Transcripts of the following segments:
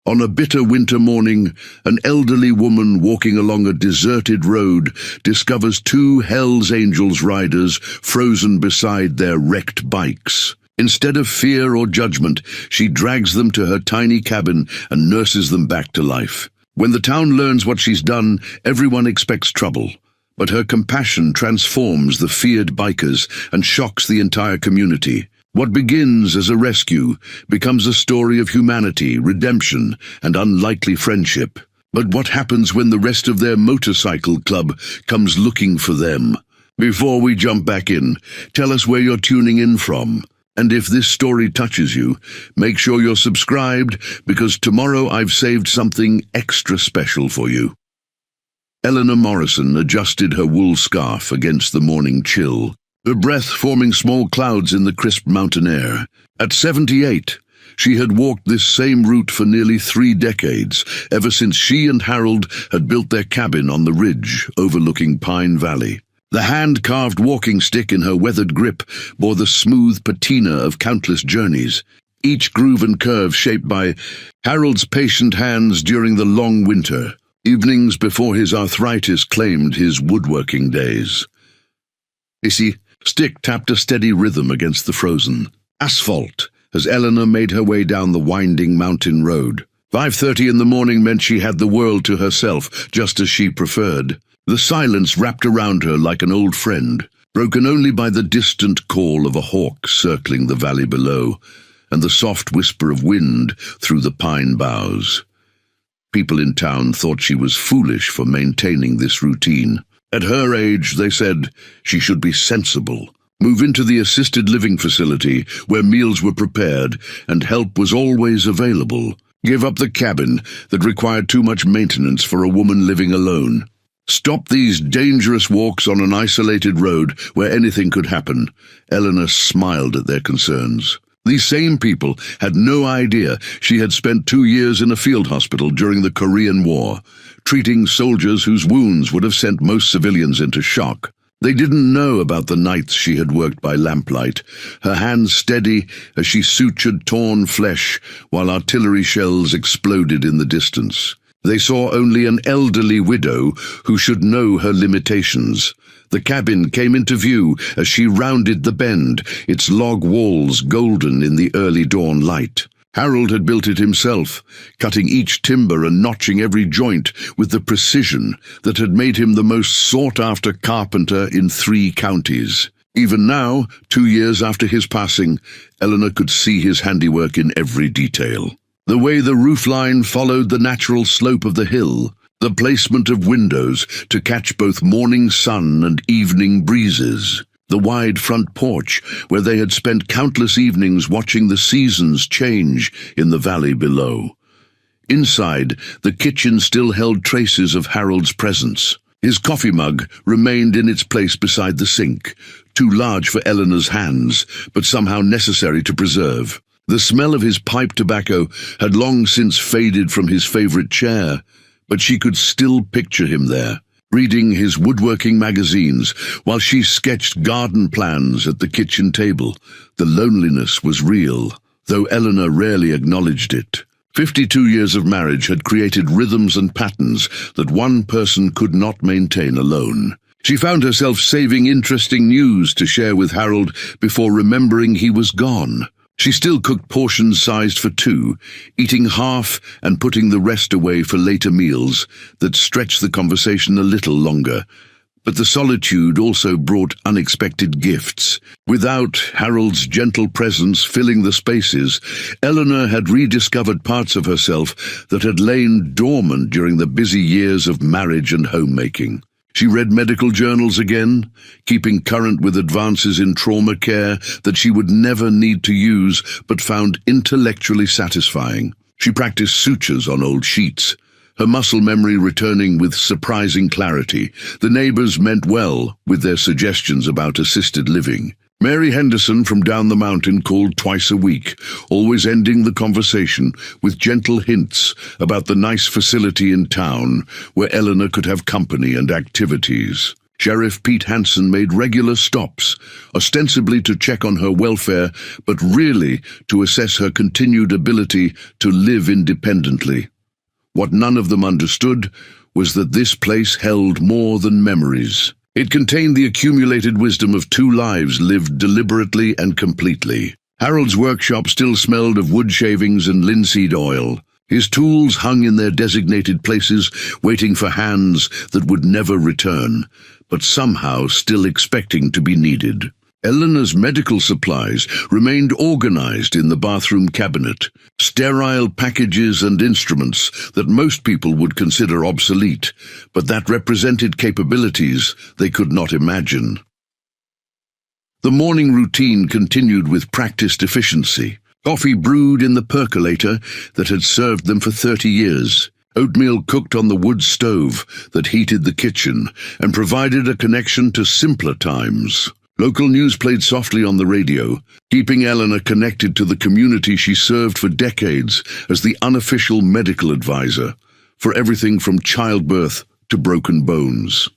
On a bitter winter morning, an elderly woman walking along a deserted road discovers two Hell's Angels riders frozen beside their wrecked bikes. Instead of fear or judgment, she drags them to her tiny cabin and nurses them back to life. When the town learns what she's done, everyone expects trouble. But her compassion transforms the feared bikers and shocks the entire community. What begins as a rescue becomes a story of humanity, redemption, and unlikely friendship. But what happens when the rest of their motorcycle club comes looking for them? Before we jump back in, tell us where you're tuning in from. And if this story touches you, make sure you're subscribed, because tomorrow I've saved something extra special for you. Eleanor Morrison adjusted her wool scarf against the morning chill, her breath forming small clouds in the crisp mountain air. At 78, she had walked this same route for nearly 3 decades, ever since she and Harold had built their cabin on the ridge overlooking Pine Valley. The hand-carved walking stick in her weathered grip bore the smooth patina of countless journeys, each groove and curve shaped by Harold's patient hands during the long winter, evenings before his arthritis claimed his woodworking days. Hissy stick tapped a steady rhythm against the frozen asphalt as Eleanor made her way down the winding mountain road. 5:30 in the morning meant she had the world to herself, just as she preferred. The silence wrapped around her like an old friend, broken only by the distant call of a hawk circling the valley below, and the soft whisper of wind through the pine boughs. People in town thought she was foolish for maintaining this routine. At her age, they said, she should be sensible, move into the assisted living facility where meals were prepared and help was always available, give up the cabin that required too much maintenance for a woman living alone. Stop these dangerous walks on an isolated road where anything could happen. Eleanor smiled at their concerns. These same people had no idea she had spent 2 years in a field hospital during the Korean War, treating soldiers whose wounds would have sent most civilians into shock. They didn't know about the nights she had worked by lamplight, her hands steady as she sutured torn flesh while artillery shells exploded in the distance. They saw only an elderly widow who should know her limitations. The cabin came into view as she rounded the bend, its log walls golden in the early dawn light. Harold had built it himself, cutting each timber and notching every joint with the precision that had made him the most sought-after carpenter in 3 counties. Even now, 2 years after his passing, Eleanor could see his handiwork in every detail. The way the roofline followed the natural slope of the hill, the placement of windows to catch both morning sun and evening breezes, the wide front porch where they had spent countless evenings watching the seasons change in the valley below. Inside, the kitchen still held traces of Harold's presence. His coffee mug remained in its place beside the sink, too large for Eleanor's hands, but somehow necessary to preserve. The smell of his pipe tobacco had long since faded from his favorite chair, but she could still picture him there, reading his woodworking magazines while she sketched garden plans at the kitchen table. The loneliness was real, though Eleanor rarely acknowledged it. 52 years of marriage had created rhythms and patterns that one person could not maintain alone. She found herself saving interesting news to share with Harold before remembering he was gone. She still cooked portions sized for 2, eating half and putting the rest away for later meals that stretched the conversation a little longer. But the solitude also brought unexpected gifts. Without Harold's gentle presence filling the spaces, Eleanor had rediscovered parts of herself that had lain dormant during the busy years of marriage and homemaking. She read medical journals again, keeping current with advances in trauma care that she would never need to use but found intellectually satisfying. She practiced sutures on old sheets, her muscle memory returning with surprising clarity. The neighbors meant well with their suggestions about assisted living. Mary Henderson from down the mountain called twice a week, always ending the conversation with gentle hints about the nice facility in town where Eleanor could have company and activities. Sheriff Pete Hansen made regular stops, ostensibly to check on her welfare, but really to assess her continued ability to live independently. What none of them understood was that this place held more than memories. It contained the accumulated wisdom of 2 lives lived deliberately and completely. Harold's workshop still smelled of wood shavings and linseed oil. His tools hung in their designated places, waiting for hands that would never return, but somehow still expecting to be needed. Eleanor's medical supplies remained organized in the bathroom cabinet, sterile packages and instruments that most people would consider obsolete, but that represented capabilities they could not imagine. The morning routine continued with practiced efficiency. Coffee brewed in the percolator that had served them for 30 years. Oatmeal cooked on the wood stove that heated the kitchen and provided a connection to simpler times. Local news played softly on the radio, keeping Eleanor connected to the community she served for decades as the unofficial medical advisor for everything from childbirth to broken bones.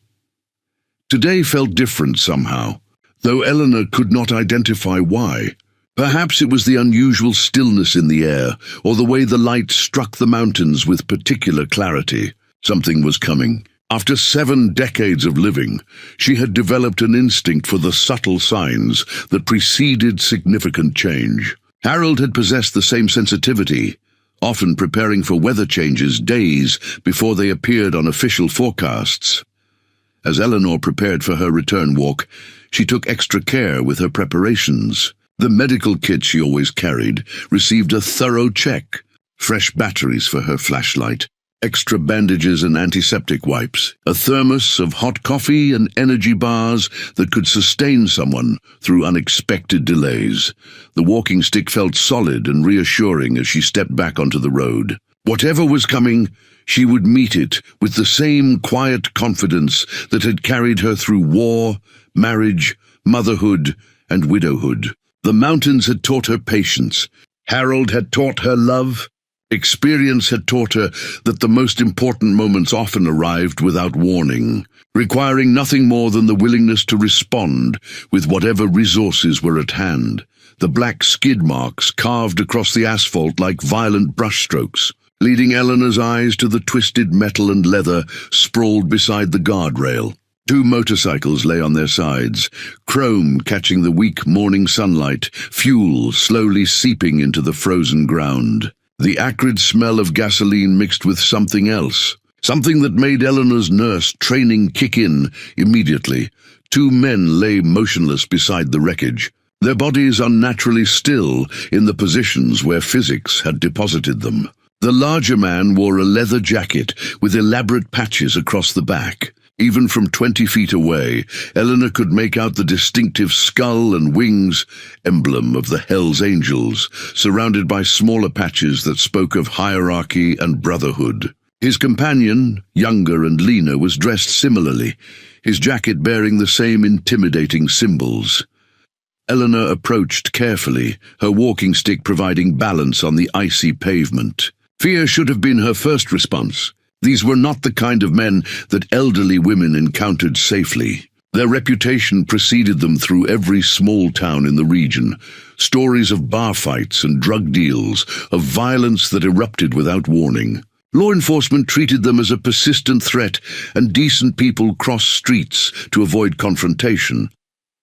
Today felt different somehow, though Eleanor could not identify why. Perhaps it was the unusual stillness in the air, or the way the light struck the mountains with particular clarity. Something was coming. After 7 decades of living, she had developed an instinct for the subtle signs that preceded significant change. Harold had possessed the same sensitivity, often preparing for weather changes days before they appeared on official forecasts. As Eleanor prepared for her return walk, she took extra care with her preparations. The medical kit she always carried received a thorough check. Fresh batteries for her flashlight, extra bandages and antiseptic wipes, a thermos of hot coffee and energy bars that could sustain someone through unexpected delays. The walking stick felt solid and reassuring as she stepped back onto the road. Whatever was coming, she would meet it with the same quiet confidence that had carried her through war, marriage, motherhood, and widowhood. The mountains had taught her patience. Harold had taught her love. Experience had taught her that the most important moments often arrived without warning, requiring nothing more than the willingness to respond with whatever resources were at hand. The black skid marks carved across the asphalt like violent brushstrokes, leading Eleanor's eyes to the twisted metal and leather sprawled beside the guardrail. 2 motorcycles lay on their sides, chrome catching the weak morning sunlight, fuel slowly seeping into the frozen ground. The acrid smell of gasoline mixed with something else, something that made Eleanor's nurse training kick in immediately. 2 men lay motionless beside the wreckage, their bodies unnaturally still in the positions where physics had deposited them. The larger man wore a leather jacket with elaborate patches across the back. Even from 20 feet away, Eleanor could make out the distinctive skull and wings, emblem of the Hells Angels, surrounded by smaller patches that spoke of hierarchy and brotherhood. His companion, younger and leaner, was dressed similarly, his jacket bearing the same intimidating symbols. Eleanor approached carefully, her walking stick providing balance on the icy pavement. Fear should have been her first response. These were not the kind of men that elderly women encountered safely. Their reputation preceded them through every small town in the region. Stories of bar fights and drug deals, of violence that erupted without warning. Law enforcement treated them as a persistent threat, and decent people crossed streets to avoid confrontation.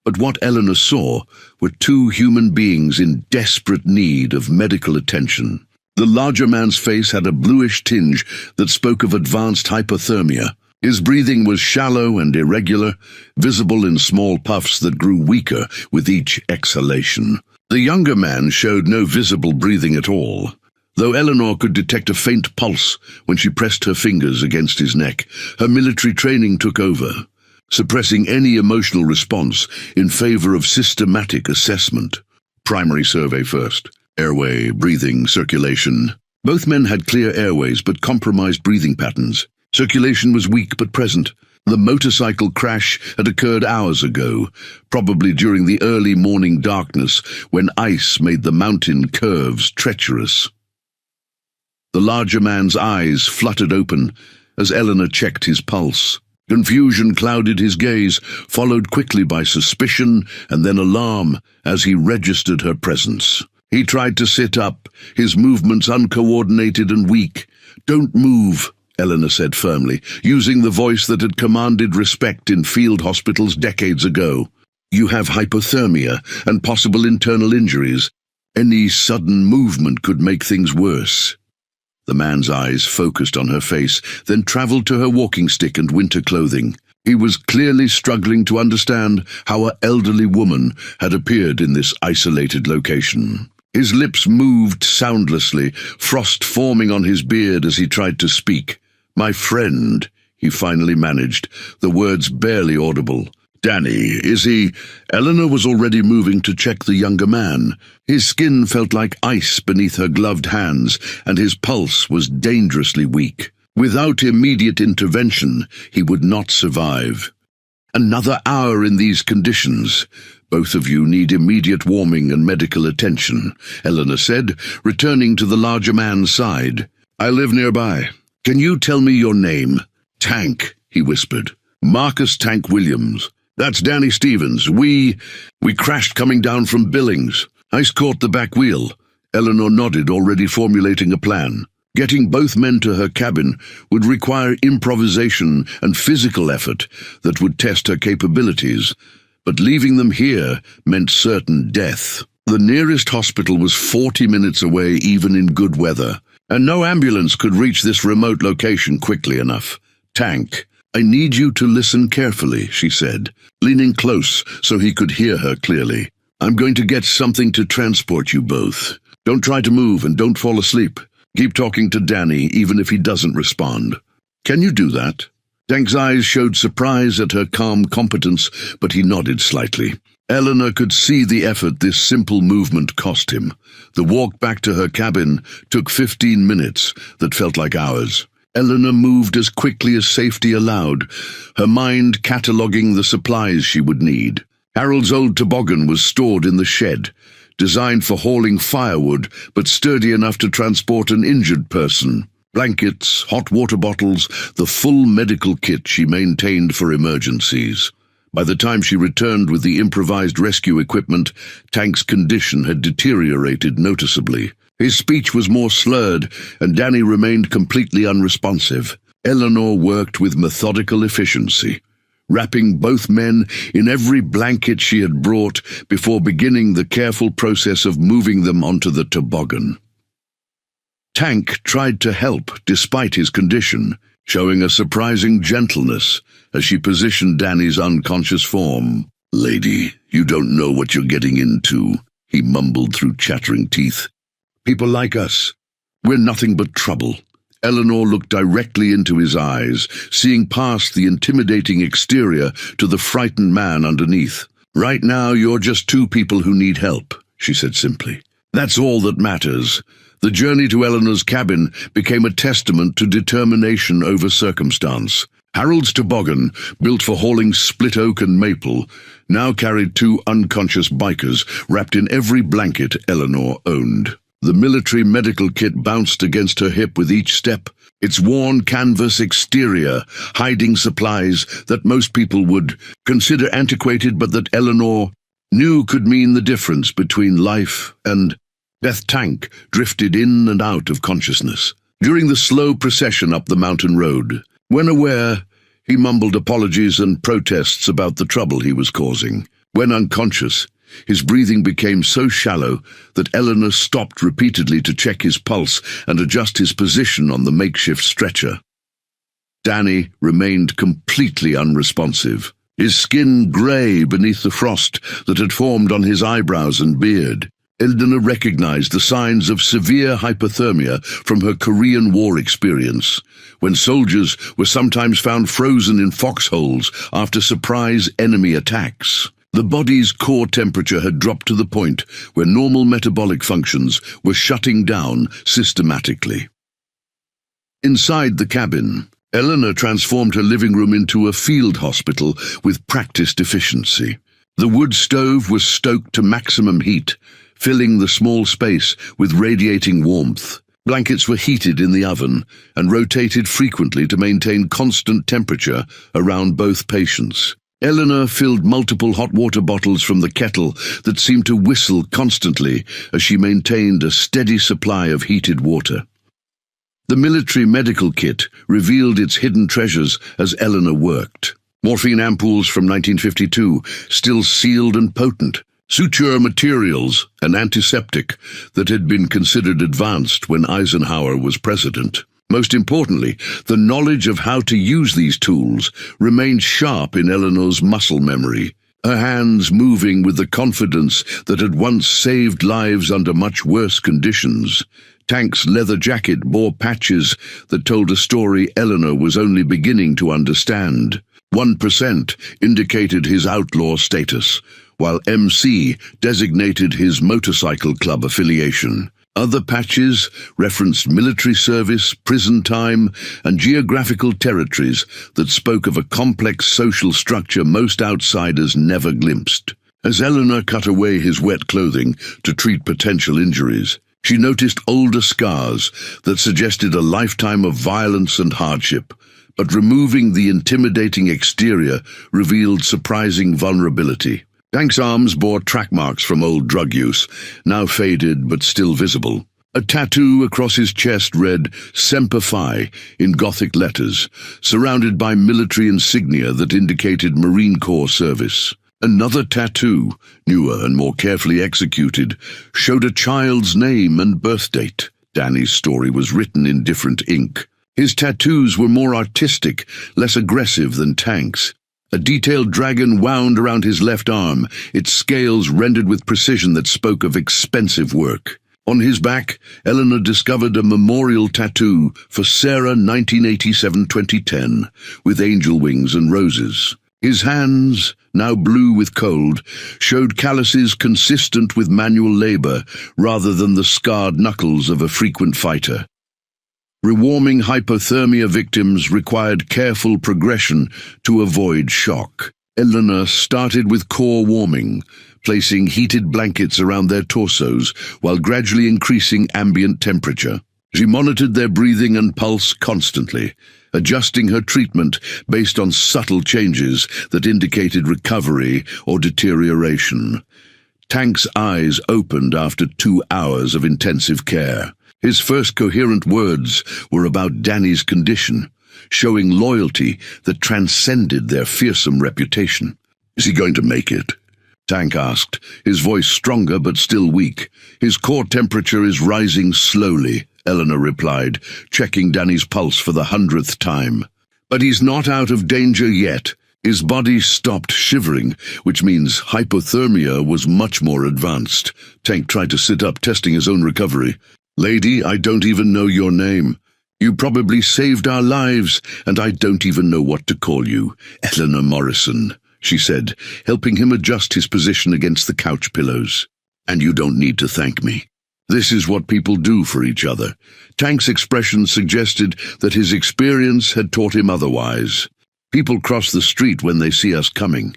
But what Eleanor saw were 2 human beings in desperate need of medical attention. The larger man's face had a bluish tinge that spoke of advanced hypothermia. His breathing was shallow and irregular, visible in small puffs that grew weaker with each exhalation. The younger man showed no visible breathing at all, though Eleanor could detect a faint pulse when she pressed her fingers against his neck. Her military training took over, suppressing any emotional response in favor of systematic assessment. Primary survey first. Airway, breathing, circulation. Both men had clear airways but compromised breathing patterns. Circulation was weak but present. The motorcycle crash had occurred hours ago, probably during the early morning darkness when ice made the mountain curves treacherous. The larger man's eyes fluttered open as Eleanor checked his pulse. Confusion clouded his gaze, followed quickly by suspicion and then alarm as he registered her presence. He tried to sit up, his movements uncoordinated and weak. "Don't move," Eleanor said firmly, using the voice that had commanded respect in field hospitals decades ago. "You have hypothermia and possible internal injuries. Any sudden movement could make things worse." The man's eyes focused on her face, then traveled to her walking stick and winter clothing. He was clearly struggling to understand how an elderly woman had appeared in this isolated location. His lips moved soundlessly, frost forming on his beard as he tried to speak. "My friend," he finally managed, the words barely audible. "Danny, is he—" Eleanor was already moving to check the younger man. His skin felt like ice beneath her gloved hands, and his pulse was dangerously weak. Without immediate intervention, he would not survive. "Another hour in these conditions. Both of you need immediate warming and medical attention," Eleanor said, returning to the larger man's side. "I live nearby. Can you tell me your name?" "Tank," he whispered. "Marcus Tank Williams. That's Danny Stevens. We crashed coming down from Billings. I caught the back wheel." Eleanor nodded, already formulating a plan. Getting both men to her cabin would require improvisation and physical effort that would test her capabilities, but leaving them here meant certain death. The nearest hospital was 40 minutes away even in good weather, and no ambulance could reach this remote location quickly enough. "Tank, I need you to listen carefully," she said, leaning close so he could hear her clearly. "I'm going to get something to transport you both. Don't try to move and don't fall asleep. Keep talking to Danny even if he doesn't respond. Can you do that?" Tank's eyes showed surprise at her calm competence, but he nodded slightly. Eleanor could see the effort this simple movement cost him. The walk back to her cabin took 15 minutes that felt like hours. Eleanor moved as quickly as safety allowed, her mind cataloguing the supplies she would need. Harold's old toboggan was stored in the shed, designed for hauling firewood, but sturdy enough to transport an injured person. Blankets, hot water bottles, the full medical kit she maintained for emergencies. By the time she returned with the improvised rescue equipment, Tank's condition had deteriorated noticeably. His speech was more slurred, and Danny remained completely unresponsive. Eleanor worked with methodical efficiency, wrapping both men in every blanket she had brought before beginning the careful process of moving them onto the toboggan. Tank tried to help despite his condition, showing a surprising gentleness as she positioned Danny's unconscious form. "Lady, you don't know what you're getting into," he mumbled through chattering teeth. "People like us, we're nothing but trouble." Eleanor looked directly into his eyes, seeing past the intimidating exterior to the frightened man underneath. "Right now, you're just two people who need help," she said simply. "That's all that matters." The journey to Eleanor's cabin became a testament to determination over circumstance. Harold's toboggan, built for hauling split oak and maple, now carried two unconscious bikers wrapped in every blanket Eleanor owned. The military medical kit bounced against her hip with each step, its worn canvas exterior hiding supplies that most people would consider antiquated but that Eleanor knew could mean the difference between life and death. Tank drifted in and out of consciousness during the slow procession up the mountain road. When aware, he mumbled apologies and protests about the trouble he was causing. When unconscious, his breathing became so shallow that Eleanor stopped repeatedly to check his pulse and adjust his position on the makeshift stretcher. Danny remained completely unresponsive, his skin grey beneath the frost that had formed on his eyebrows and beard. Eleanor recognized the signs of severe hypothermia from her Korean War experience, when soldiers were sometimes found frozen in foxholes after surprise enemy attacks. The body's core temperature had dropped to the point where normal metabolic functions were shutting down systematically. Inside the cabin, Eleanor transformed her living room into a field hospital with practiced efficiency. The wood stove was stoked to maximum heat, filling the small space with radiating warmth. Blankets were heated in the oven and rotated frequently to maintain constant temperature around both patients. Eleanor filled multiple hot water bottles from the kettle that seemed to whistle constantly as she maintained a steady supply of heated water. The military medical kit revealed its hidden treasures as Eleanor worked. Morphine ampoules from 1952, still sealed and potent. Suture materials, an antiseptic that had been considered advanced when Eisenhower was president. Most importantly, the knowledge of how to use these tools remained sharp in Eleanor's muscle memory, her hands moving with the confidence that had once saved lives under much worse conditions. Tank's leather jacket bore patches that told a story Eleanor was only beginning to understand. 1% indicated his outlaw status, while MC designated his motorcycle club affiliation. Other patches referenced military service, prison time, and geographical territories that spoke of a complex social structure most outsiders never glimpsed. As Eleanor cut away his wet clothing to treat potential injuries, she noticed older scars that suggested a lifetime of violence and hardship, but removing the intimidating exterior revealed surprising vulnerability. Tank's arms bore track marks from old drug use, now faded but still visible. A tattoo across his chest read Semper Fi in Gothic letters, surrounded by military insignia that indicated Marine Corps service. Another tattoo, newer and more carefully executed, showed a child's name and birth date. Danny's story was written in different ink. His tattoos were more artistic, less aggressive than Tank's. A detailed dragon wound around his left arm, its scales rendered with precision that spoke of expensive work. On his back, Eleanor discovered a memorial tattoo for Sarah 1987-2010, with angel wings and roses. His hands, now blue with cold, showed calluses consistent with manual labor rather than the scarred knuckles of a frequent fighter. Rewarming hypothermia victims required careful progression to avoid shock. Eleanor started with core warming, placing heated blankets around their torsos while gradually increasing ambient temperature. She monitored their breathing and pulse constantly, adjusting her treatment based on subtle changes that indicated recovery or deterioration. Tank's eyes opened after 2 hours of intensive care. His first coherent words were about Danny's condition, showing loyalty that transcended their fearsome reputation. "Is he going to make it?" Tank asked, his voice stronger but still weak. "His core temperature is rising slowly," Eleanor replied, checking Danny's pulse for the 100th time. "But he's not out of danger yet." His body stopped shivering, which means hypothermia was much more advanced. Tank tried to sit up, testing his own recovery. "Lady, I don't even know your name. You probably saved our lives, and I don't even know what to call you. Eleanor Morrison," she said, helping him adjust his position against the couch pillows. "And you don't need to thank me. This is what people do for each other." Tank's expression suggested that his experience had taught him otherwise. "People cross the street when they see us coming.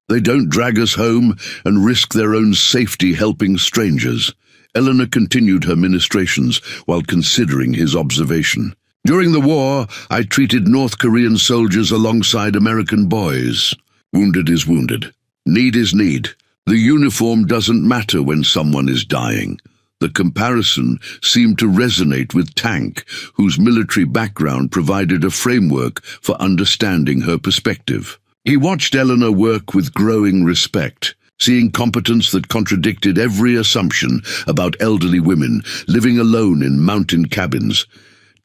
They don't drag us home and risk their own safety helping strangers." Eleanor continued her ministrations while considering his observation. "During the war, I treated North Korean soldiers alongside American boys. Wounded is wounded. Need is need. The uniform doesn't matter when someone is dying." The comparison seemed to resonate with Tank, whose military background provided a framework for understanding her perspective. He watched Eleanor work with growing respect, seeing competence that contradicted every assumption about elderly women living alone in mountain cabins.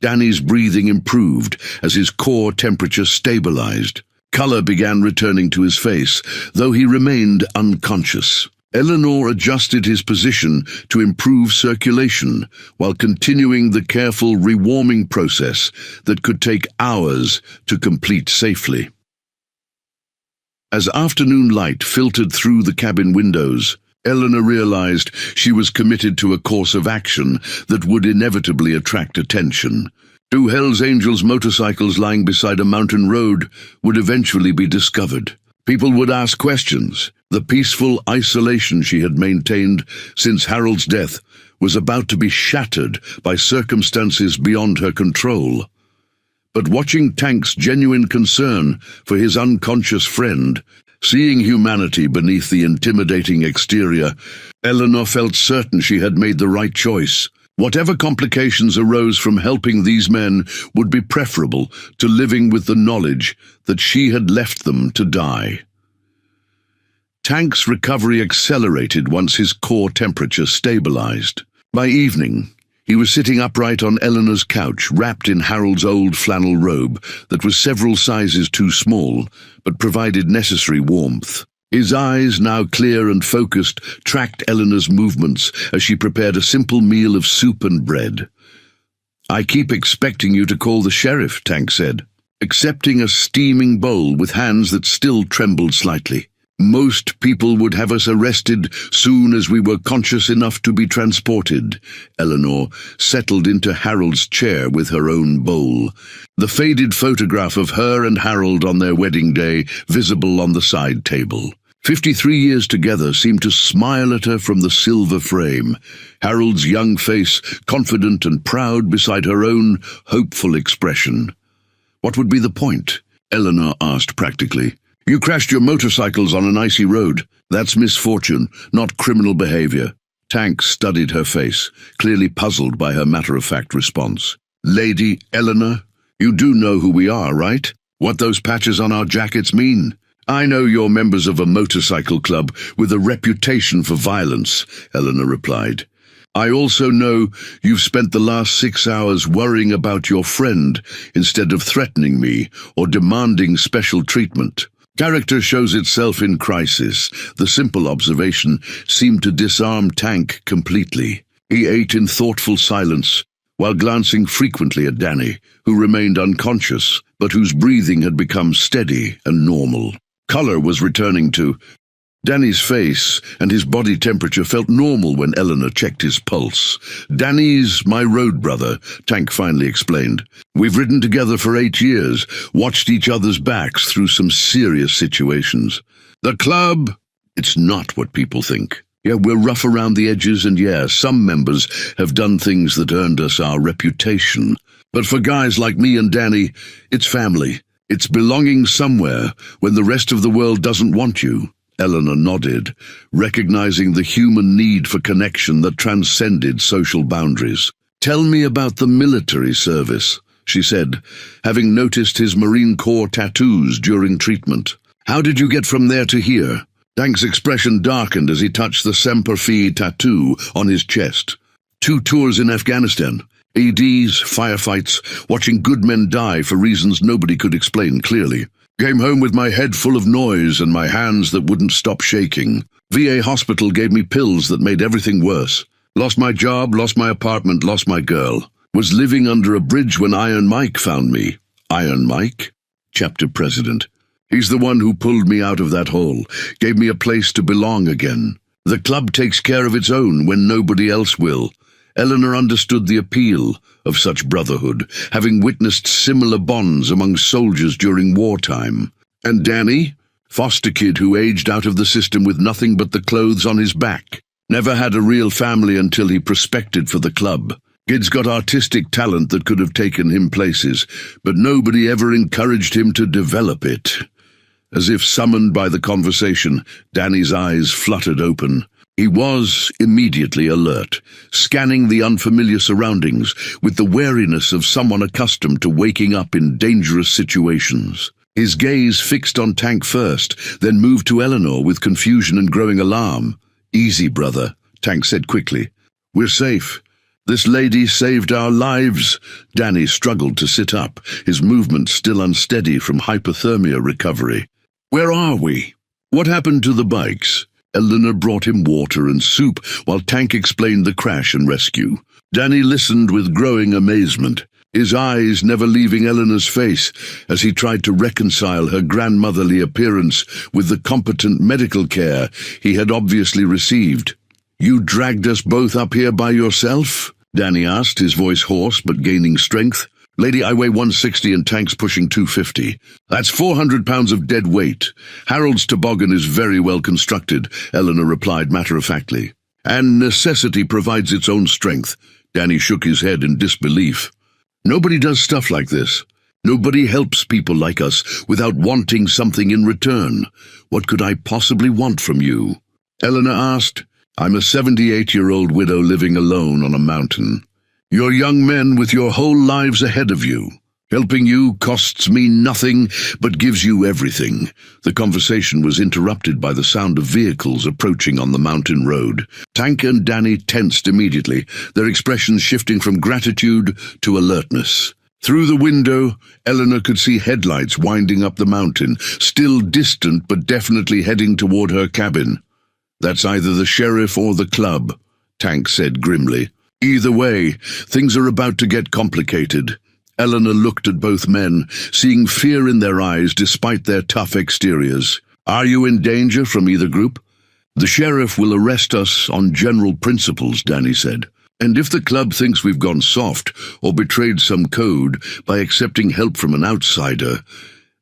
Danny's breathing improved as his core temperature stabilized. Color began returning to his face, though he remained unconscious. Eleanor adjusted his position to improve circulation while continuing the careful rewarming process that could take hours to complete safely. As afternoon light filtered through the cabin windows, Eleanor realized she was committed to a course of action that would inevitably attract attention. 2 Hells Angels motorcycles lying beside a mountain road would eventually be discovered. People would ask questions. The peaceful isolation she had maintained since Harold's death was about to be shattered by circumstances beyond her control. But watching Tank's genuine concern for his unconscious friend, seeing humanity beneath the intimidating exterior, Eleanor felt certain she had made the right choice. Whatever complications arose from helping these men would be preferable to living with the knowledge that she had left them to die. Tank's recovery accelerated once his core temperature stabilized. By evening, he was sitting upright on Eleanor's couch, wrapped in Harold's old flannel robe that was several sizes too small, but provided necessary warmth. His eyes, now clear and focused, tracked Eleanor's movements as she prepared a simple meal of soup and bread. "I keep expecting you to call the sheriff," Tank said, accepting a steaming bowl with hands that still trembled slightly. "Most people would have us arrested soon as we were conscious enough to be transported." Eleanor settled into Harold's chair with her own bowl, the faded photograph of her and Harold on their wedding day visible on the side table. 53 years together seemed to smile at her from the silver frame, Harold's young face confident and proud beside her own hopeful expression. "What would be the point?" Eleanor asked practically. "You crashed your motorcycles on an icy road. That's misfortune, not criminal behavior." Tank studied her face, clearly puzzled by her matter-of-fact response. "Lady Eleanor, you do know who we are, right? What those patches on our jackets mean? I know you're members of a motorcycle club with a reputation for violence," Eleanor replied. "I also know you've spent the last 6 hours worrying about your friend instead of threatening me or demanding special treatment. Character shows itself in crisis." The simple observation seemed to disarm Tank completely. He ate in thoughtful silence, while glancing frequently at Danny, who remained unconscious, but whose breathing had become steady and normal. Color was returning to Danny's face, and his body temperature felt normal when Eleanor checked his pulse. "Danny's my road brother," Tank finally explained. "We've ridden together for 8 years, watched each other's backs through some serious situations. The club, it's not what people think. Yeah, we're rough around the edges, and yeah, some members have done things that earned us our reputation. But for guys like me and Danny, it's family. It's belonging somewhere when the rest of the world doesn't want you." Eleanor nodded, recognizing the human need for connection that transcended social boundaries. "Tell me about the military service," she said, having noticed his Marine Corps tattoos during treatment. "How did you get from there to here?" Tank's expression darkened as he touched the Semper Fi tattoo on his chest. 2 tours in Afghanistan. ADs, firefights, watching good men die for reasons nobody could explain clearly. Came home with my head full of noise and my hands that wouldn't stop shaking. VA hospital gave me pills that made everything worse. Lost my job, lost my apartment, lost my girl. Was living under a bridge when Iron Mike found me." "Iron Mike?" Chapter President. "He's the one who pulled me out of that hole, gave me a place to belong again. The club takes care of its own when nobody else will." Eleanor understood the appeal of such brotherhood, having witnessed similar bonds among soldiers during wartime. "And Danny? Foster kid who aged out of the system with nothing but the clothes on his back. Never had a real family until he prospected for the club. Kid's got artistic talent that could have taken him places, but nobody ever encouraged him to develop it." As if summoned by the conversation, Danny's eyes fluttered open. He was immediately alert, scanning the unfamiliar surroundings with the wariness of someone accustomed to waking up in dangerous situations. His gaze fixed on Tank first, then moved to Eleanor with confusion and growing alarm. "Easy, brother," Tank said quickly. "We're safe. This lady saved our lives." Danny struggled to sit up, his movement still unsteady from hypothermia recovery. "Where are we? What happened to the bikes?" Eleanor brought him water and soup while Tank explained the crash and rescue. Danny listened with growing amazement, his eyes never leaving Eleanor's face as he tried to reconcile her grandmotherly appearance with the competent medical care he had obviously received. "You dragged us both up here by yourself?" Danny asked, his voice hoarse but gaining strength. Lady, I weigh 160 and Tank's pushing 250. That's 400 pounds of dead weight. Harold's toboggan is very well constructed, Eleanor replied matter-of-factly. And necessity provides its own strength. Danny shook his head in disbelief. Nobody does stuff like this. Nobody helps people like us without wanting something in return. What could I possibly want from you? Eleanor asked. I'm a 78-year-old widow living alone on a mountain. You're young men with your whole lives ahead of you. Helping you costs me nothing, but gives you everything. The conversation was interrupted by the sound of vehicles approaching on the mountain road. Tank and Danny tensed immediately, their expressions shifting from gratitude to alertness. Through the window, Eleanor could see headlights winding up the mountain, still distant but definitely heading toward her cabin. That's either the sheriff or the club, Tank said grimly. Either way, things are about to get complicated. Eleanor looked at both men, seeing fear in their eyes despite their tough exteriors. Are you in danger from either group? The sheriff will arrest us on general principles, Danny said. And if the club thinks we've gone soft or betrayed some code by accepting help from an outsider,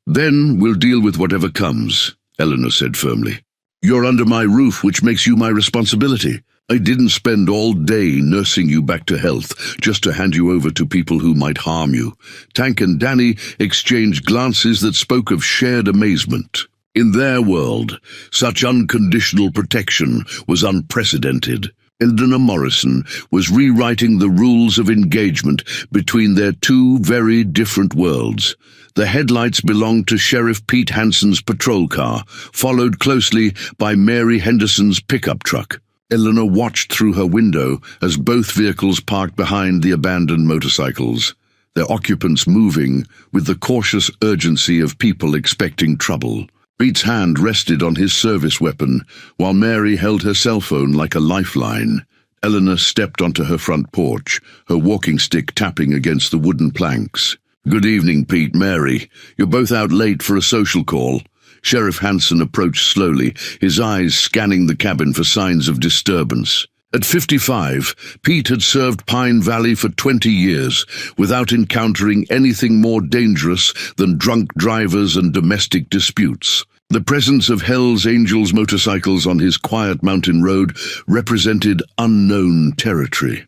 then we'll deal with whatever comes, Eleanor said firmly. You're under my roof, which makes you my responsibility. I didn't spend all day nursing you back to health just to hand you over to people who might harm you. Tank and Danny exchanged glances that spoke of shared amazement. In their world, such unconditional protection was unprecedented. Eleanor Morrison was rewriting the rules of engagement between their two very different worlds. The headlights belonged to Sheriff Pete Hanson's patrol car, followed closely by Mary Henderson's pickup truck. Eleanor watched through her window as both vehicles parked behind the abandoned motorcycles, their occupants moving with the cautious urgency of people expecting trouble. Pete's hand rested on his service weapon, while Mary held her cell phone like a lifeline. Eleanor stepped onto her front porch, her walking stick tapping against the wooden planks. Good evening, Pete, Mary. You're both out late for a social call. Sheriff Hanson approached slowly, his eyes scanning the cabin for signs of disturbance. At 55, Pete had served Pine Valley for 20 years without encountering anything more dangerous than drunk drivers and domestic disputes. The presence of Hell's Angels motorcycles on his quiet mountain road represented unknown territory.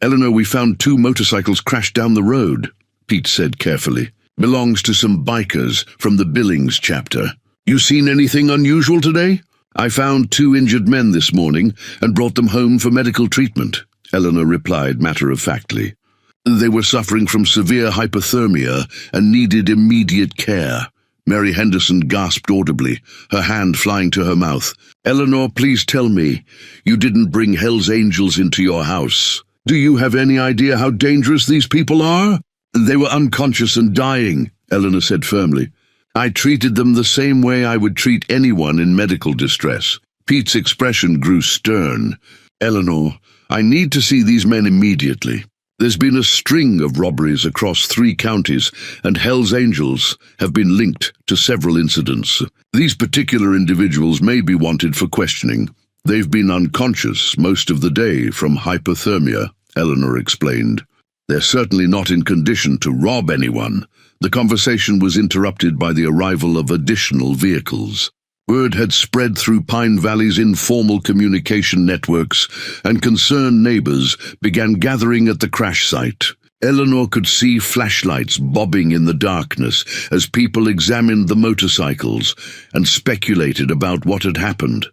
Eleanor, we found 2 motorcycles crashed down the road, Pete said carefully. Belongs to some bikers from the Billings chapter. You seen anything unusual today? I found 2 injured men this morning and brought them home for medical treatment, Eleanor replied matter-of-factly. They were suffering from severe hypothermia and needed immediate care. Mary Henderson gasped audibly, her hand flying to her mouth. Eleanor, please tell me, you didn't bring Hell's Angels into your house. Do you have any idea how dangerous these people are? They were unconscious and dying, Eleanor said firmly. I treated them the same way I would treat anyone in medical distress. Pete's expression grew stern. Eleanor, I need to see these men immediately. There's been a string of robberies across 3 counties, and Hell's Angels have been linked to several incidents. These particular individuals may be wanted for questioning. They've been unconscious most of the day from hypothermia, Eleanor explained. They're certainly not in condition to rob anyone. The conversation was interrupted by the arrival of additional vehicles. Word had spread through Pine Valley's informal communication networks, and concerned neighbors began gathering at the crash site. Eleanor could see flashlights bobbing in the darkness as people examined the motorcycles and speculated about what had happened.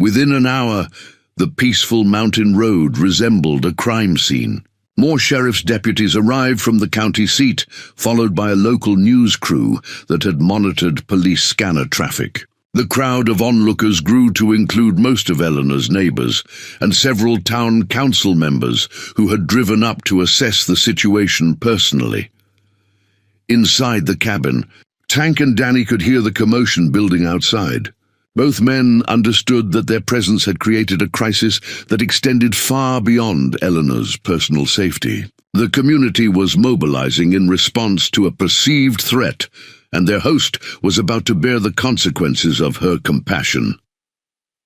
Within an hour, the peaceful mountain road resembled a crime scene. More sheriff's deputies arrived from the county seat, followed by a local news crew that had monitored police scanner traffic. The crowd of onlookers grew to include most of Eleanor's neighbors and several town council members who had driven up to assess the situation personally. Inside the cabin, Tank and Danny could hear the commotion building outside. Both men understood that their presence had created a crisis that extended far beyond Eleanor's personal safety. The community was mobilizing in response to a perceived threat, and their host was about to bear the consequences of her compassion.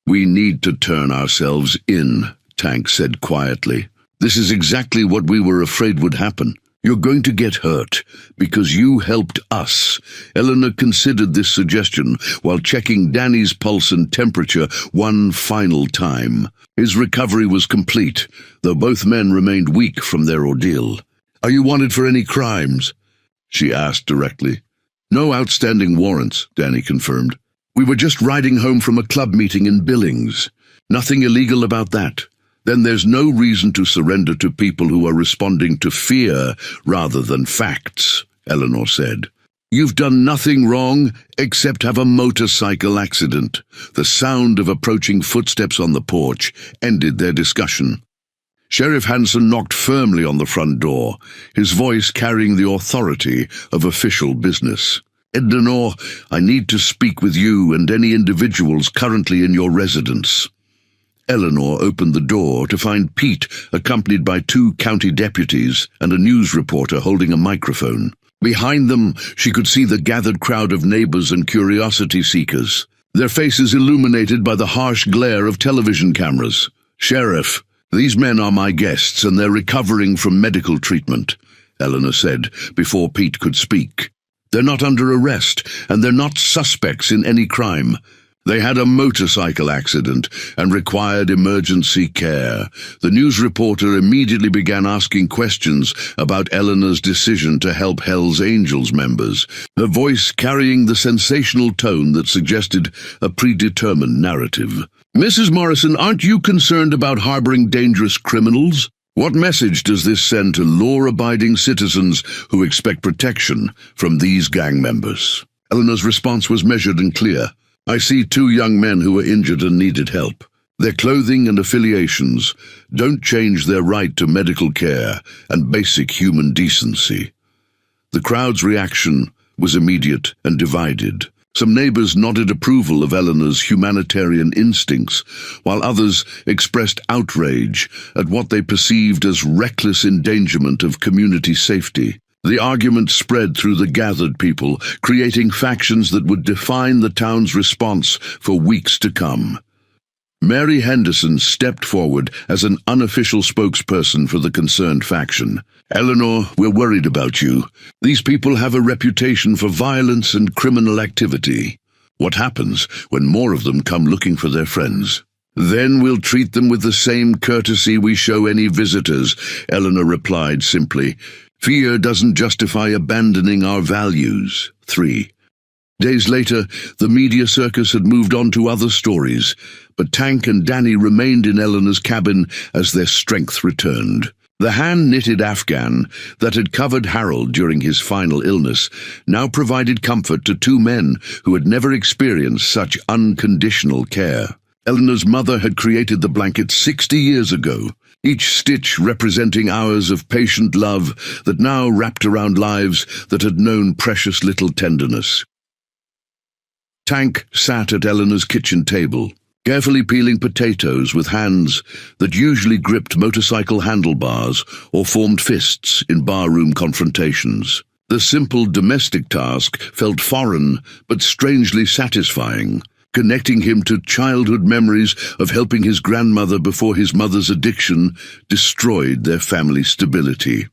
We need to turn ourselves in, Tank said quietly. This is exactly what we were afraid would happen. You're going to get hurt because you helped us. Eleanor considered this suggestion while checking Danny's pulse and temperature one final time. His recovery was complete, though both men remained weak from their ordeal. "Are you wanted for any crimes?" she asked directly. "No outstanding warrants," Danny confirmed. "We were just riding home from a club meeting in Billings. Nothing illegal about that." "Then there's no reason to surrender to people who are responding to fear rather than facts," Eleanor said. "You've done nothing wrong except have a motorcycle accident." The sound of approaching footsteps on the porch ended their discussion. Sheriff Hanson knocked firmly on the front door, his voice carrying the authority of official business. "Eleanor, I need to speak with you and any individuals currently in your residence." Eleanor opened the door to find Pete accompanied by 2 county deputies and a news reporter holding a microphone. Behind them, she could see the gathered crowd of neighbors and curiosity seekers, their faces illuminated by the harsh glare of television cameras. "Sheriff, these men are my guests and they're recovering from medical treatment," Eleanor said before Pete could speak. "They're not under arrest and they're not suspects in any crime. They had a motorcycle accident and required emergency care." The news reporter immediately began asking questions about Eleanor's decision to help Hell's Angels members, her voice carrying the sensational tone that suggested a predetermined narrative. "Mrs. Morrison, aren't you concerned about harboring dangerous criminals? What message does this send to law-abiding citizens who expect protection from these gang members?" Eleanor's response was measured and clear. "I see 2 young men who were injured and needed help. Their clothing and affiliations don't change their right to medical care and basic human decency." The crowd's reaction was immediate and divided. Some neighbors nodded approval of Eleanor's humanitarian instincts, while others expressed outrage at what they perceived as reckless endangerment of community safety. The argument spread through the gathered people, creating factions that would define the town's response for weeks to come. Mary Henderson stepped forward as an unofficial spokesperson for the concerned faction. "Eleanor, we're worried about you. These people have a reputation for violence and criminal activity. What happens when more of them come looking for their friends?" "Then we'll treat them with the same courtesy we show any visitors," Eleanor replied simply. "Fear doesn't justify abandoning our values." 3. Days later, the media circus had moved on to other stories, but Tank and Danny remained in Eleanor's cabin as their strength returned. The hand-knitted Afghan that had covered Harold during his final illness now provided comfort to 2 men who had never experienced such unconditional care. Eleanor's mother had created the blanket 60 years ago, each stitch representing hours of patient love that now wrapped around lives that had known precious little tenderness. Tank sat at Eleanor's kitchen table, carefully peeling potatoes with hands that usually gripped motorcycle handlebars or formed fists in barroom confrontations. The simple domestic task felt foreign but strangely satisfying, connecting him to childhood memories of helping his grandmother before his mother's addiction destroyed their family stability.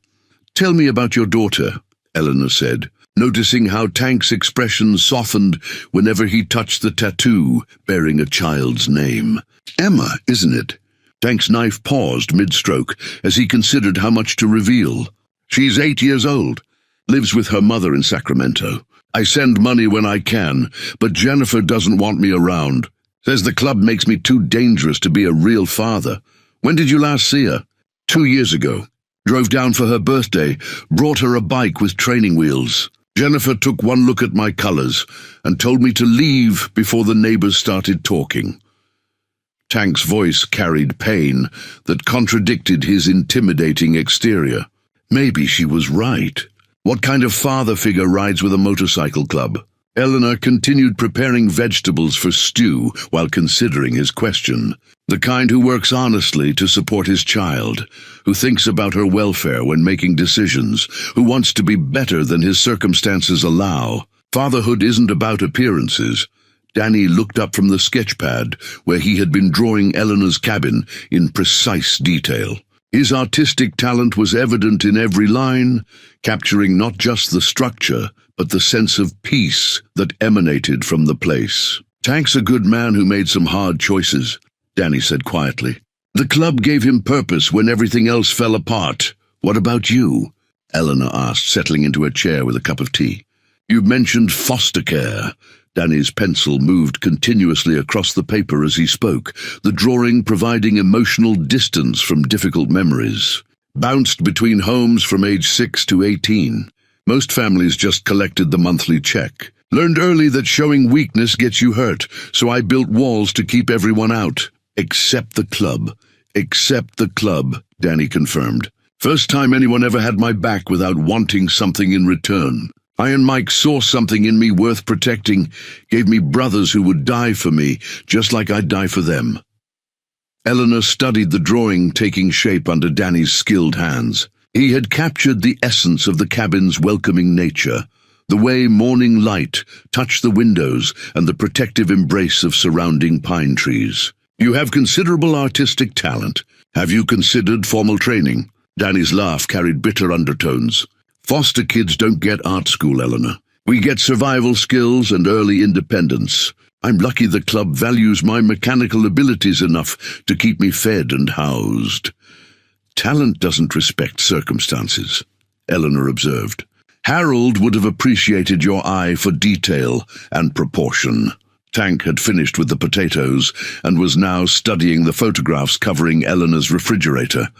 "Tell me about your daughter," Eleanor said, noticing how Tank's expression softened whenever he touched the tattoo bearing a child's name. "Emma, isn't it?" Tank's knife paused mid-stroke as he considered how much to reveal. "She's 8 years old, lives with her mother in Sacramento. I send money when I can, but Jennifer doesn't want me around. Says the club makes me too dangerous to be a real father. When did you last see her?" 2 years ago. Drove down for her birthday, brought her a bike with training wheels. Jennifer took one look at my colors and told me to leave before the neighbors started talking." Tank's voice carried pain that contradicted his intimidating exterior. Maybe she was right. What kind of father figure rides with a motorcycle club? Eleanor continued preparing vegetables for stew while considering his question. The kind who works honestly to support his child, who thinks about her welfare when making decisions, who wants to be better than his circumstances allow. Fatherhood isn't about appearances. Danny looked up from the sketchpad where he had been drawing Eleanor's cabin in precise detail. His artistic talent was evident in every line, capturing not just the structure, but the sense of peace that emanated from the place. "Tank's a good man who made some hard choices," Danny said quietly. "The club gave him purpose when everything else fell apart. What about you?" Eleanor asked, settling into a chair with a cup of tea. "You mentioned foster care." Danny's pencil moved continuously across the paper as he spoke, the drawing providing emotional distance from difficult memories. "Bounced between homes from age 6 to 18. Most families just collected the monthly check. Learned early that showing weakness gets you hurt, so I built walls to keep everyone out. Except the club. Except the club," Danny confirmed. "First time anyone ever had my back without wanting something in return. Iron Mike saw something in me worth protecting, gave me brothers who would die for me, just like I'd die for them." Eleanor studied the drawing taking shape under Danny's skilled hands. He had captured the essence of the cabin's welcoming nature, the way morning light touched the windows and the protective embrace of surrounding pine trees. "You have considerable artistic talent. Have you considered formal training?" Danny's laugh carried bitter undertones. "Foster kids don't get art school, Eleanor. We get survival skills and early independence. I'm lucky the club values my mechanical abilities enough to keep me fed and housed." "Talent doesn't respect circumstances," Eleanor observed. "Harold would have appreciated your eye for detail and proportion." Tank had finished with the potatoes and was now studying the photographs covering Eleanor's refrigerator.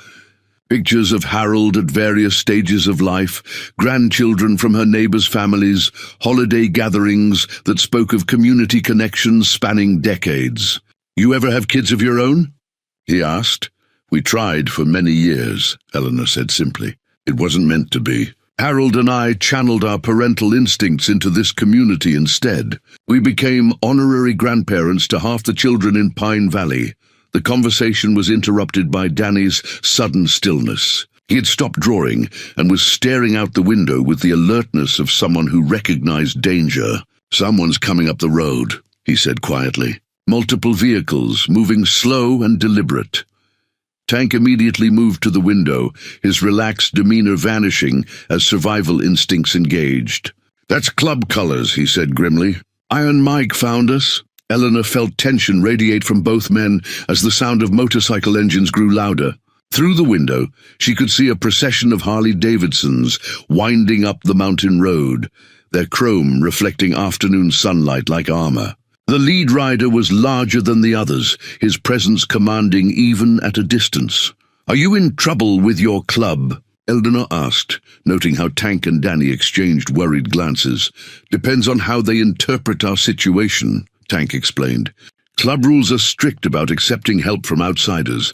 Pictures of Harold at various stages of life, grandchildren from her neighbors' families, holiday gatherings that spoke of community connections spanning decades. "You ever have kids of your own?" he asked. "We tried for many years," Eleanor said simply. "It wasn't meant to be. Harold and I channeled our parental instincts into this community instead. We became honorary grandparents to half the children in Pine Valley." The conversation was interrupted by Danny's sudden stillness. He had stopped drawing and was staring out the window with the alertness of someone who recognized danger. "Someone's coming up the road," he said quietly. "Multiple vehicles, moving slow and deliberate." Tank immediately moved to the window, his relaxed demeanor vanishing as survival instincts engaged. "That's club colors," he said grimly. "Iron Mike found us." Eleanor felt tension radiate from both men as the sound of motorcycle engines grew louder. Through the window, she could see a procession of Harley-Davidsons winding up the mountain road, their chrome reflecting afternoon sunlight like armor. The lead rider was larger than the others, his presence commanding even at a distance. "Are you in trouble with your club?" Eleanor asked, noting how Tank and Danny exchanged worried glances. "Depends on how they interpret our situation," Tank explained. "Club rules are strict about accepting help from outsiders.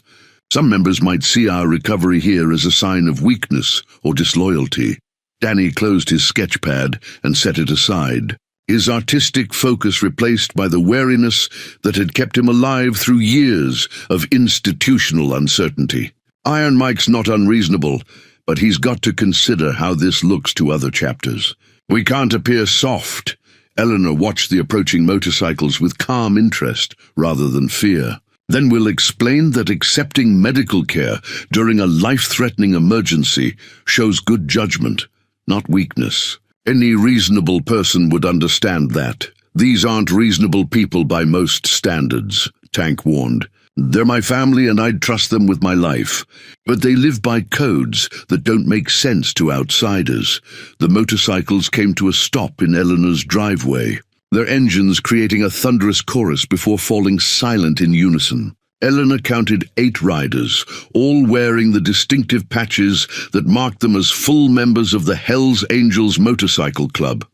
Some members might see our recovery here as a sign of weakness or disloyalty." Danny closed his sketch pad and set it aside, his artistic focus replaced by the wariness that had kept him alive through years of institutional uncertainty. "Iron Mike's not unreasonable, but he's got to consider how this looks to other chapters. We can't appear soft." Eleanor watched the approaching motorcycles with calm interest rather than fear. "Then we'll explain that accepting medical care during a life-threatening emergency shows good judgment, not weakness. Any reasonable person would understand that. These aren't reasonable people by most standards," Tank warned. "They're my family and I'd trust them with my life. But they live by codes that don't make sense to outsiders." The motorcycles came to a stop in Eleanor's driveway, their engines creating a thunderous chorus before falling silent in unison. Eleanor counted 8 riders, all wearing the distinctive patches that marked them as full members of the Hells Angels Motorcycle Club.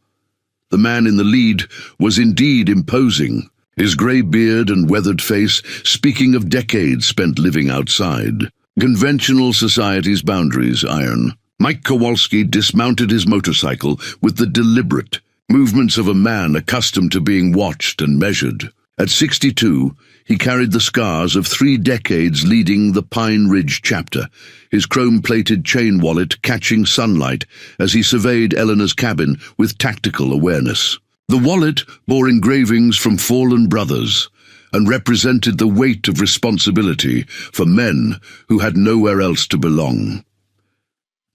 The man in the lead was indeed imposing, his grey beard and weathered face speaking of decades spent living outside conventional society's boundaries. Iron Mike Kowalski dismounted his motorcycle with the deliberate movements of a man accustomed to being watched and measured. At 62, he carried the scars of 3 decades leading the Pine Ridge chapter, his chrome-plated chain wallet catching sunlight as he surveyed Eleanor's cabin with tactical awareness. The wallet bore engravings from fallen brothers, and represented the weight of responsibility for men who had nowhere else to belong.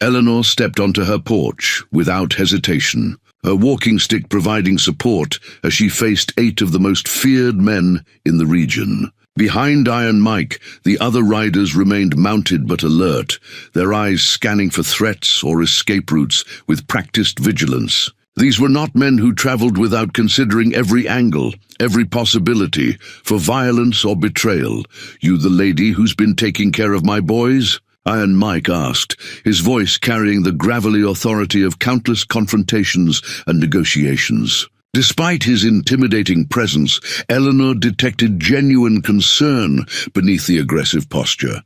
Eleanor stepped onto her porch without hesitation, her walking stick providing support as she faced 8 of the most feared men in the region. Behind Iron Mike, the other riders remained mounted but alert, their eyes scanning for threats or escape routes with practiced vigilance. These were not men who traveled without considering every angle, every possibility for violence or betrayal. "You the lady who's been taking care of my boys?" Iron Mike asked, his voice carrying the gravelly authority of countless confrontations and negotiations. Despite his intimidating presence, Eleanor detected genuine concern beneath the aggressive posture.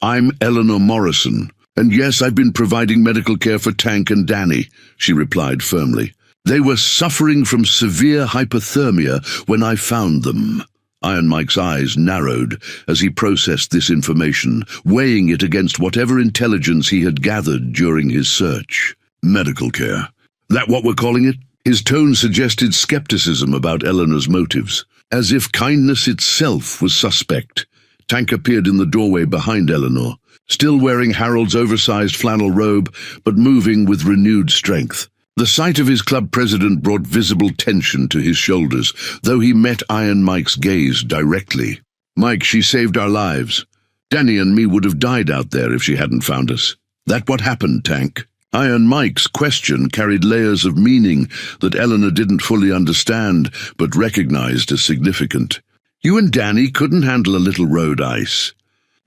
"I'm Eleanor Morrison, and yes, I've been providing medical care for Tank and Danny," she replied firmly. "They were suffering from severe hypothermia when I found them." Iron Mike's eyes narrowed as he processed this information, weighing it against whatever intelligence he had gathered during his search. "Medical care. That what we're calling it?" His tone suggested skepticism about Eleanor's motives, as if kindness itself was suspect. Tank appeared in the doorway behind Eleanor, still wearing Harold's oversized flannel robe, but moving with renewed strength. The sight of his club president brought visible tension to his shoulders, though he met Iron Mike's gaze directly. "Mike, she saved our lives. Danny and me would have died out there if she hadn't found us. That what happened, Tank?" Iron Mike's question carried layers of meaning that Eleanor didn't fully understand, but recognized as significant. "You and Danny couldn't handle a little road ice."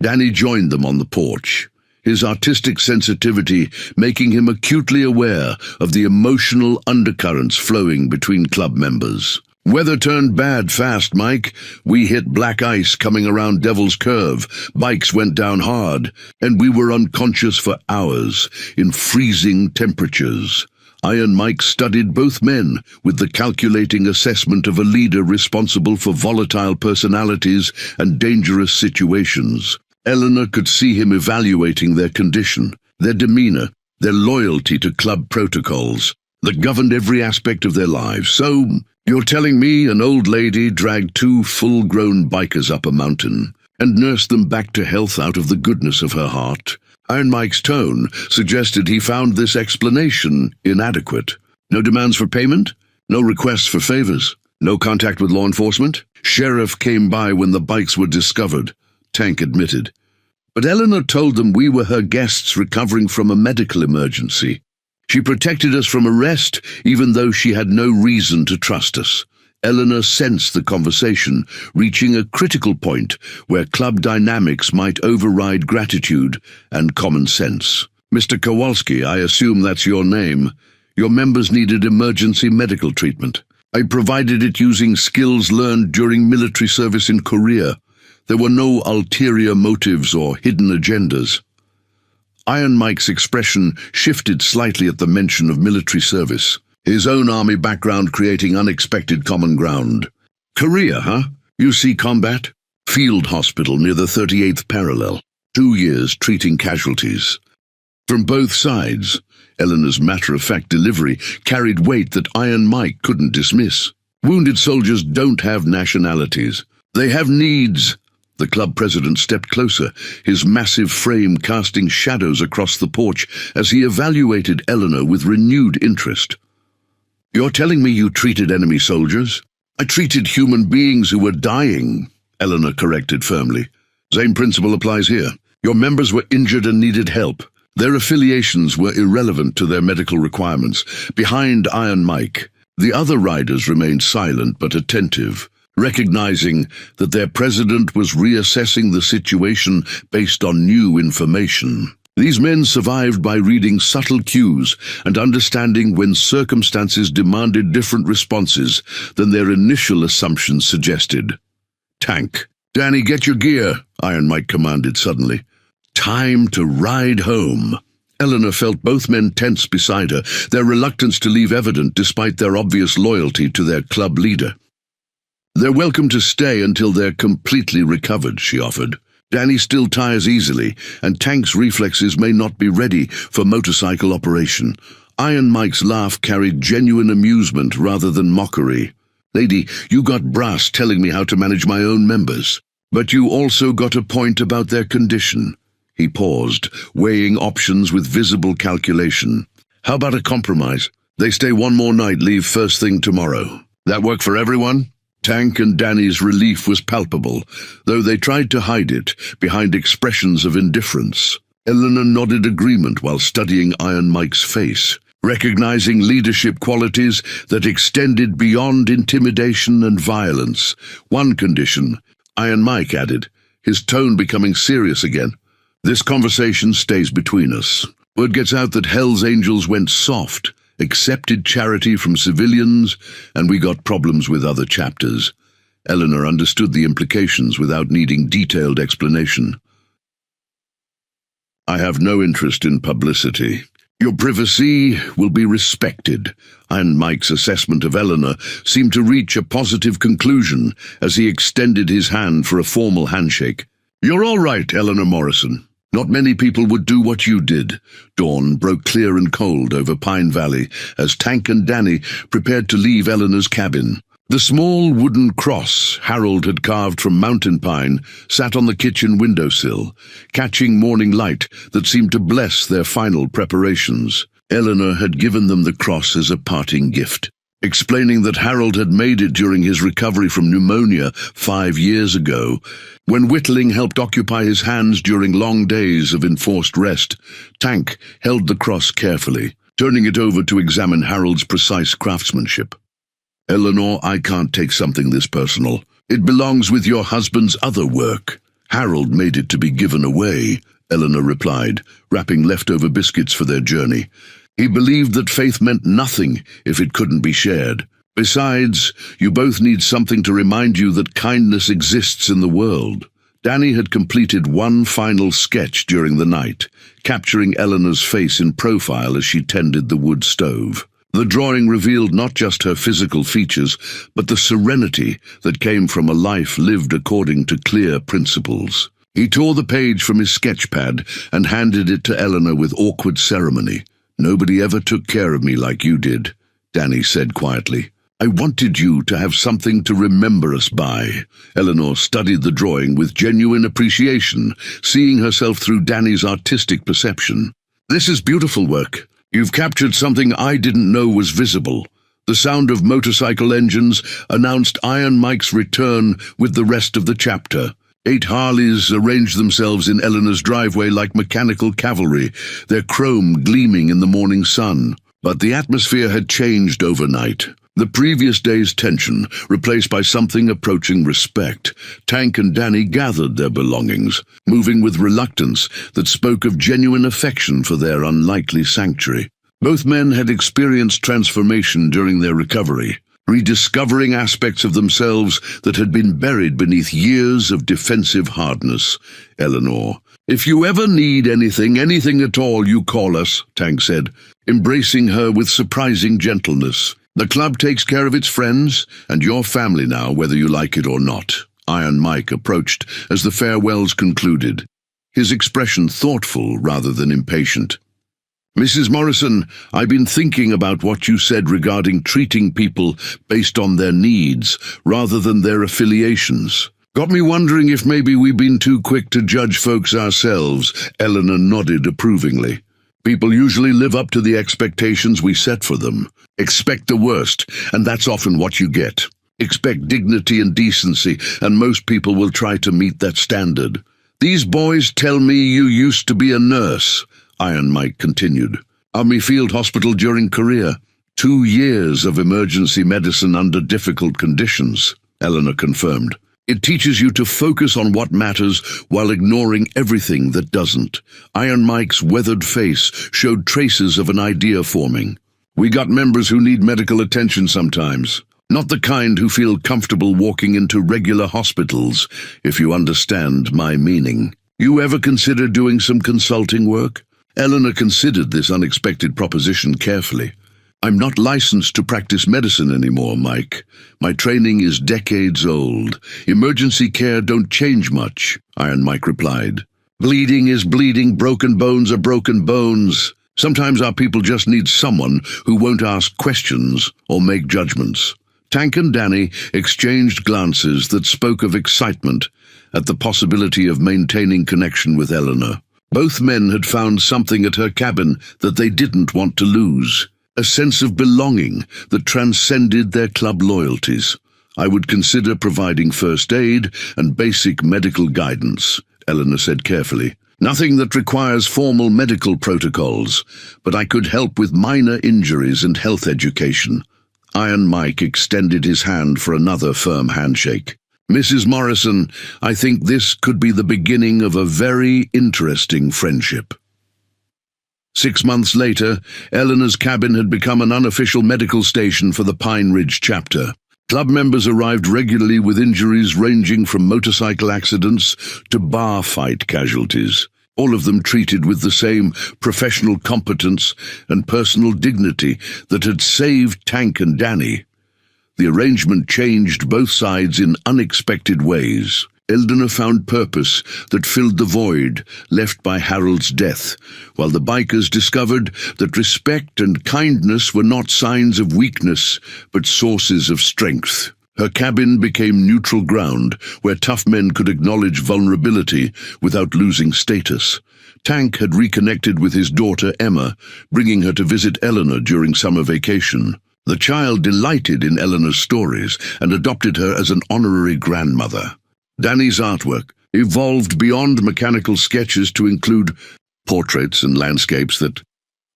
Danny joined them on the porch, his artistic sensitivity making him acutely aware of the emotional undercurrents flowing between club members. "Weather turned bad fast, Mike. We hit black ice coming around Devil's Curve, bikes went down hard, and we were unconscious for hours in freezing temperatures." Iron Mike studied both men with the calculating assessment of a leader responsible for volatile personalities and dangerous situations. Eleanor could see him evaluating their condition, their demeanor, their loyalty to club protocols that governed every aspect of their lives. "So, you're telling me an old lady dragged 2 full-grown bikers up a mountain and nursed them back to health out of the goodness of her heart?" Iron Mike's tone suggested he found this explanation inadequate. "No demands for payment? No requests for favors? No contact with law enforcement?" "Sheriff came by when the bikes were discovered," Tank admitted. "But Eleanor told them we were her guests recovering from a medical emergency. She protected us from arrest, even though she had no reason to trust us." Eleanor sensed the conversation reaching a critical point where club dynamics might override gratitude and common sense. "Mr. Kowalski, I assume that's your name. Your members needed emergency medical treatment. I provided it using skills learned during military service in Korea. There were no ulterior motives or hidden agendas." Iron Mike's expression shifted slightly at the mention of military service, his own army background creating unexpected common ground. "Korea, huh? You see combat?" "Field hospital near the 38th parallel. 2 years treating casualties." From both sides, Eleanor's matter-of-fact delivery carried weight that Iron Mike couldn't dismiss. "Wounded soldiers don't have nationalities. They have needs." The club president stepped closer, his massive frame casting shadows across the porch as he evaluated Eleanor with renewed interest. "You're telling me you treated enemy soldiers?" "I treated human beings who were dying," Eleanor corrected firmly. "Same principle applies here. Your members were injured and needed help. Their affiliations were irrelevant to their medical requirements." Behind Iron Mike, the other riders remained silent but attentive, recognizing that their president was reassessing the situation based on new information. These men survived by reading subtle cues and understanding when circumstances demanded different responses than their initial assumptions suggested. "Tank, Danny, get your gear," Iron Mike commanded suddenly. "Time to ride home." Eleanor felt both men tense beside her, their reluctance to leave evident despite their obvious loyalty to their club leader. "They're welcome to stay until they're completely recovered," she offered. "Danny still tires easily, and Tank's reflexes may not be ready for motorcycle operation." Iron Mike's laugh carried genuine amusement rather than mockery. Lady, you got brass telling me how to manage my own members. But you also got a point about their condition. He paused, weighing options with visible calculation. How about a compromise? They stay one more night, leave first thing tomorrow. That work for everyone? Tank and Danny's relief was palpable, though they tried to hide it behind expressions of indifference. Eleanor nodded agreement while studying Iron Mike's face, recognizing leadership qualities that extended beyond intimidation and violence. One condition, Iron Mike added, his tone becoming serious again. This conversation stays between us. Word gets out that Hell's Angels went soft, accepted charity from civilians, and we got problems with other chapters. Eleanor understood the implications without needing detailed explanation. I have no interest in publicity. Your privacy will be respected. Iron Mike's assessment of Eleanor seemed to reach a positive conclusion as he extended his hand for a formal handshake. You're all right, Eleanor Morrison. Not many people would do what you did. Dawn broke clear and cold over Pine Valley as Tank and Danny prepared to leave Eleanor's cabin. The small wooden cross Harold had carved from mountain pine sat on the kitchen windowsill, catching morning light that seemed to bless their final preparations. Eleanor had given them the cross as a parting gift, explaining that Harold had made it during his recovery from pneumonia 5 years ago. When whittling helped occupy his hands during long days of enforced rest, Tank held the cross carefully, turning it over to examine Harold's precise craftsmanship. Eleanor, I can't take something this personal. It belongs with your husband's other work. Harold made it to be given away, Eleanor replied, wrapping leftover biscuits for their journey. He believed that faith meant nothing if it couldn't be shared. Besides, you both need something to remind you that kindness exists in the world. Danny had completed one final sketch during the night, capturing Eleanor's face in profile as she tended the wood stove. The drawing revealed not just her physical features, but the serenity that came from a life lived according to clear principles. He tore the page from his sketch pad and handed it to Eleanor with awkward ceremony. Nobody ever took care of me like you did, Danny said quietly. I wanted you to have something to remember us by. Eleanor studied the drawing with genuine appreciation, seeing herself through Danny's artistic perception. This is beautiful work. You've captured something I didn't know was visible. The sound of motorcycle engines announced Iron Mike's return with the rest of the chapter. 8 Harleys arranged themselves in Eleanor's driveway like mechanical cavalry, their chrome gleaming in the morning sun. But the atmosphere had changed overnight. The previous day's tension replaced by something approaching respect. Tank and Danny gathered their belongings, moving with reluctance that spoke of genuine affection for their unlikely sanctuary. Both men had experienced transformation during their recovery, rediscovering aspects of themselves that had been buried beneath years of defensive hardness. Eleanor, if you ever need anything at all, you call us, Tank said, embracing her with surprising gentleness. The club takes care of its friends, and your family now, whether you like it or not. Iron Mike approached as the farewells concluded, his expression thoughtful rather than impatient. Mrs. Morrison, I've been thinking about what you said regarding treating people based on their needs rather than their affiliations. Got me wondering if maybe we've been too quick to judge folks ourselves. Eleanor nodded approvingly. People usually live up to the expectations we set for them. Expect the worst, and that's often what you get. Expect dignity and decency, and most people will try to meet that standard. These boys tell me you used to be a nurse, Iron Mike continued. Army Field Hospital during Korea. 2 years of emergency medicine under difficult conditions, Eleanor confirmed. It teaches you to focus on what matters while ignoring everything that doesn't. Iron Mike's weathered face showed traces of an idea forming. We got members who need medical attention sometimes. Not the kind who feel comfortable walking into regular hospitals, if you understand my meaning. You ever consider doing some consulting work? Eleanor considered this unexpected proposition carefully. I'm not licensed to practice medicine anymore, Mike. My training is decades old. Emergency care don't change much, Iron Mike replied. Bleeding is bleeding, broken bones are broken bones. Sometimes our people just need someone who won't ask questions or make judgments. Tank and Danny exchanged glances that spoke of excitement at the possibility of maintaining connection with Eleanor. Both men had found something at her cabin that they didn't want to lose, a sense of belonging that transcended their club loyalties. "I would consider providing first aid and basic medical guidance," Eleanor said carefully. "Nothing that requires formal medical protocols, but I could help with minor injuries and health education." Iron Mike extended his hand for another firm handshake. "Mrs. Morrison, I think this could be the beginning of a very interesting friendship." 6 months later, Eleanor's cabin had become an unofficial medical station for the Pine Ridge chapter. Club members arrived regularly with injuries ranging from motorcycle accidents to bar fight casualties, all of them treated with the same professional competence and personal dignity that had saved Tank and Danny. The arrangement changed both sides in unexpected ways. Eleanor found purpose that filled the void left by Harold's death, while the bikers discovered that respect and kindness were not signs of weakness, but sources of strength. Her cabin became neutral ground, where tough men could acknowledge vulnerability without losing status. Tank had reconnected with his daughter Emma, bringing her to visit Eleanor during summer vacation. The child delighted in Eleanor's stories and adopted her as an honorary grandmother. Danny's artwork evolved beyond mechanical sketches to include portraits and landscapes that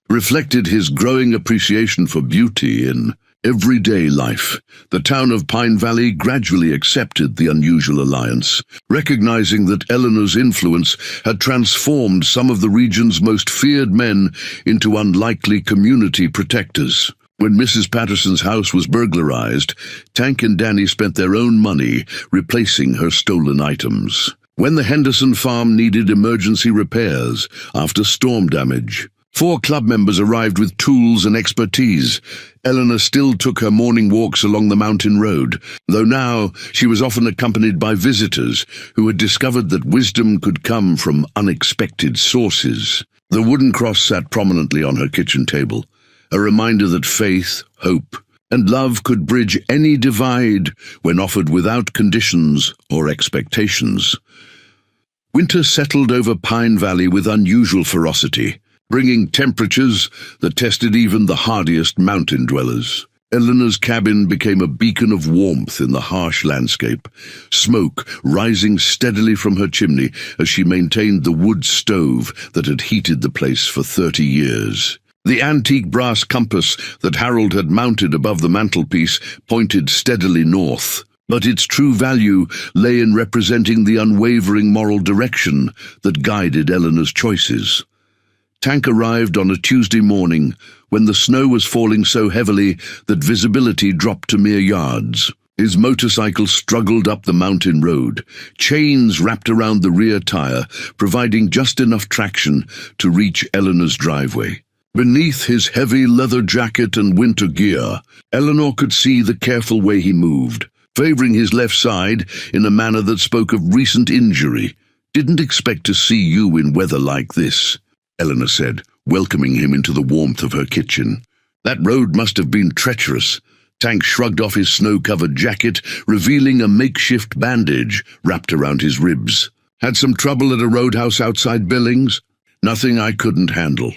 reflected his growing appreciation for beauty in everyday life. The town of Pine Valley gradually accepted the unusual alliance, recognizing that Eleanor's influence had transformed some of the region's most feared men into unlikely community protectors. When Mrs. Patterson's house was burglarized, Tank and Danny spent their own money replacing her stolen items. When the Henderson farm needed emergency repairs after storm damage, 4 club members arrived with tools and expertise. Eleanor still took her morning walks along the mountain road, though now she was often accompanied by visitors who had discovered that wisdom could come from unexpected sources. The wooden cross sat prominently on her kitchen table, a reminder that faith, hope, and love could bridge any divide when offered without conditions or expectations. Winter settled over Pine Valley with unusual ferocity, bringing temperatures that tested even the hardiest mountain dwellers. Eleanor's cabin became a beacon of warmth in the harsh landscape, smoke rising steadily from her chimney as she maintained the wood stove that had heated the place for 30 years. The antique brass compass that Harold had mounted above the mantelpiece pointed steadily north, but its true value lay in representing the unwavering moral direction that guided Eleanor's choices. Tank arrived on a Tuesday morning when the snow was falling so heavily that visibility dropped to mere yards. His motorcycle struggled up the mountain road, chains wrapped around the rear tire, providing just enough traction to reach Eleanor's driveway. Beneath his heavy leather jacket and winter gear, Eleanor could see the careful way he moved, favoring his left side in a manner that spoke of recent injury. "Didn't expect to see you in weather like this," Eleanor said, welcoming him into the warmth of her kitchen. "That road must have been treacherous." Tank shrugged off his snow-covered jacket, revealing a makeshift bandage wrapped around his ribs. "Had some trouble at a roadhouse outside Billings? Nothing I couldn't handle.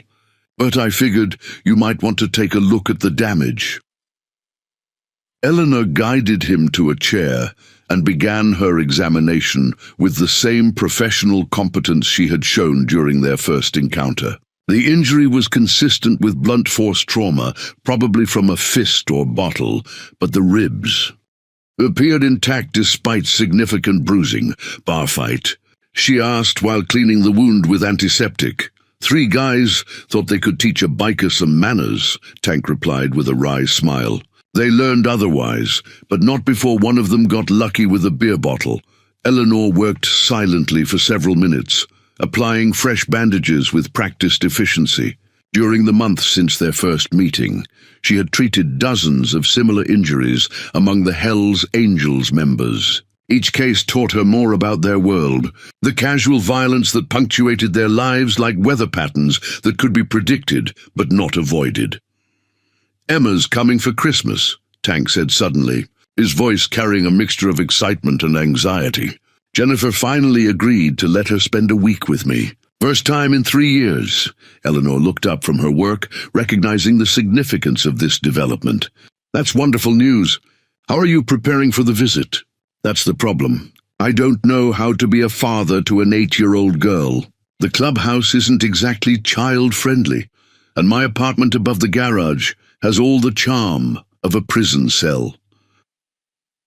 But I figured you might want to take a look at the damage." Eleanor guided him to a chair and began her examination with the same professional competence she had shown during their first encounter. The injury was consistent with blunt force trauma, probably from a fist or bottle, but the ribs appeared intact despite significant bruising. "Bar fight?" she asked while cleaning the wound with antiseptic. "3 guys thought they could teach a biker some manners," Tank replied with a wry smile. "They learned otherwise, but not before one of them got lucky with a beer bottle." Eleanor worked silently for several minutes, applying fresh bandages with practiced efficiency. During the months since their first meeting, she had treated dozens of similar injuries among the Hells Angels members. Each case taught her more about their world, the casual violence that punctuated their lives like weather patterns that could be predicted but not avoided. "Emma's coming for Christmas," Tank said suddenly, his voice carrying a mixture of excitement and anxiety. Jennifer finally agreed to let her spend a week with me. First time in 3 years. Eleanor looked up from her work, recognizing the significance of this development. That's wonderful news. How are you preparing for the visit? That's the problem. I don't know how to be a father to an 8-year-old girl. The clubhouse isn't exactly child-friendly, and my apartment above the garage has all the charm of a prison cell.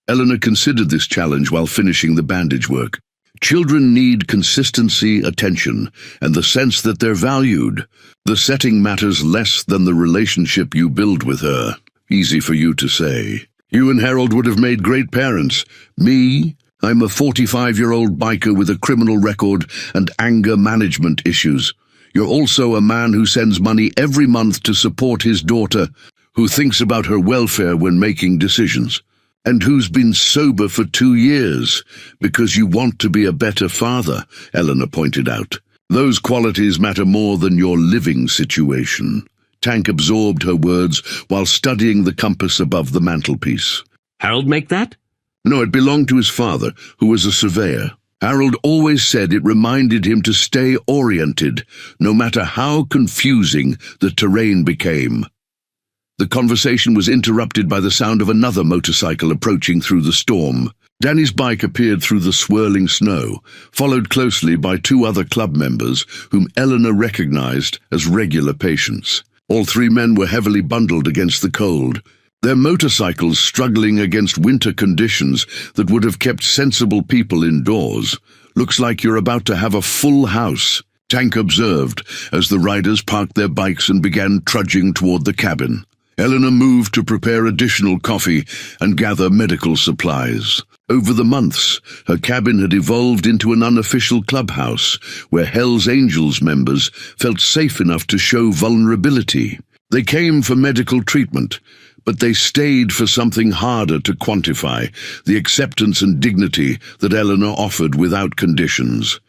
Eleanor considered this challenge while finishing the bandage work. Children need consistency, attention, and the sense that they're valued. The setting matters less than the relationship you build with her. Easy for you to say. You and Harold would have made great parents. Me? I'm a 45-year-old biker with a criminal record and anger management issues. You're also a man who sends money every month to support his daughter, who thinks about her welfare when making decisions, and who's been sober for 2 years because you want to be a better father, Eleanor pointed out. Those qualities matter more than your living situation. Tank absorbed her words while studying the compass above the mantelpiece. Harold make that? No, it belonged to his father, who was a surveyor. Harold always said it reminded him to stay oriented, no matter how confusing the terrain became. The conversation was interrupted by the sound of another motorcycle approaching through the storm. Danny's bike appeared through the swirling snow, followed closely by 2 other club members whom Eleanor recognized as regular patients. All 3 men were heavily bundled against the cold, their motorcycles struggling against winter conditions that would have kept sensible people indoors. Looks like you're about to have a full house, Tank observed as the riders parked their bikes and began trudging toward the cabin. Eleanor moved to prepare additional coffee and gather medical supplies. Over the months, her cabin had evolved into an unofficial clubhouse where Hell's Angels members felt safe enough to show vulnerability. They came for medical treatment, but they stayed for something harder to quantify, the acceptance and dignity that Eleanor offered without conditions.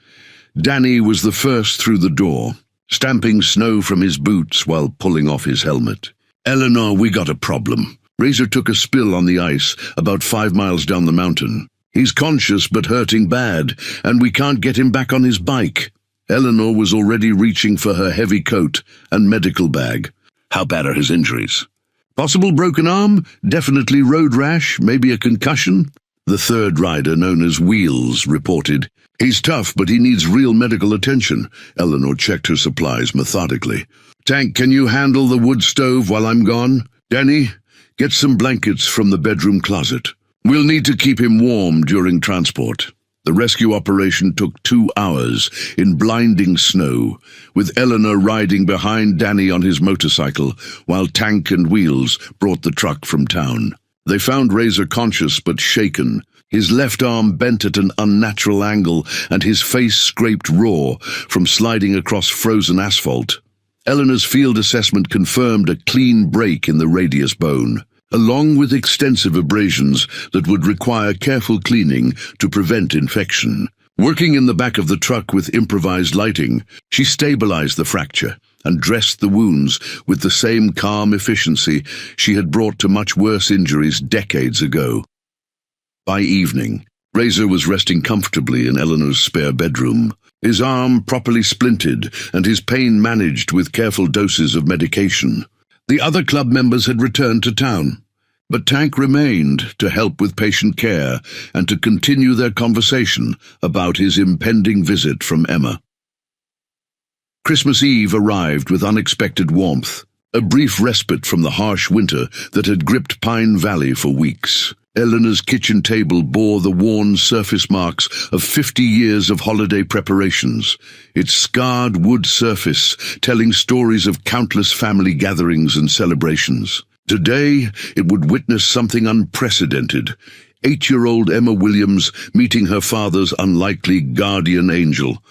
Danny was the first through the door, stamping snow from his boots while pulling off his helmet. Eleanor, we got a problem. Razor took a spill on the ice about 5 miles down the mountain. He's conscious but hurting bad, and we can't get him back on his bike. Eleanor was already reaching for her heavy coat and medical bag. How bad are his injuries? Possible broken arm, definitely road rash, maybe a concussion. The third rider, known as Wheels, reported. He's tough, but he needs real medical attention. Eleanor checked her supplies methodically. Tank, can you handle the wood stove while I'm gone? Danny, get some blankets from the bedroom closet. We'll need to keep him warm during transport. The rescue operation took 2 hours in blinding snow, with Eleanor riding behind Danny on his motorcycle while Tank and Wheels brought the truck from town. They found Razor conscious but shaken, his left arm bent at an unnatural angle and his face scraped raw from sliding across frozen asphalt. Eleanor's field assessment confirmed a clean break in the radius bone, along with extensive abrasions that would require careful cleaning to prevent infection. Working in the back of the truck with improvised lighting, she stabilized the fracture and dressed the wounds with the same calm efficiency she had brought to much worse injuries decades ago. By evening, Razor was resting comfortably in Eleanor's spare bedroom, his arm properly splinted and his pain managed with careful doses of medication. The other club members had returned to town, but Tank remained to help with patient care and to continue their conversation about his impending visit from Emma. Christmas Eve arrived with unexpected warmth, a brief respite from the harsh winter that had gripped Pine Valley for weeks. Eleanor's kitchen table bore the worn surface marks of 50 years of holiday preparations, its scarred wood surface telling stories of countless family gatherings and celebrations. Today, it would witness something unprecedented. 8-year-old Emma Williams meeting her father's unlikely guardian angel.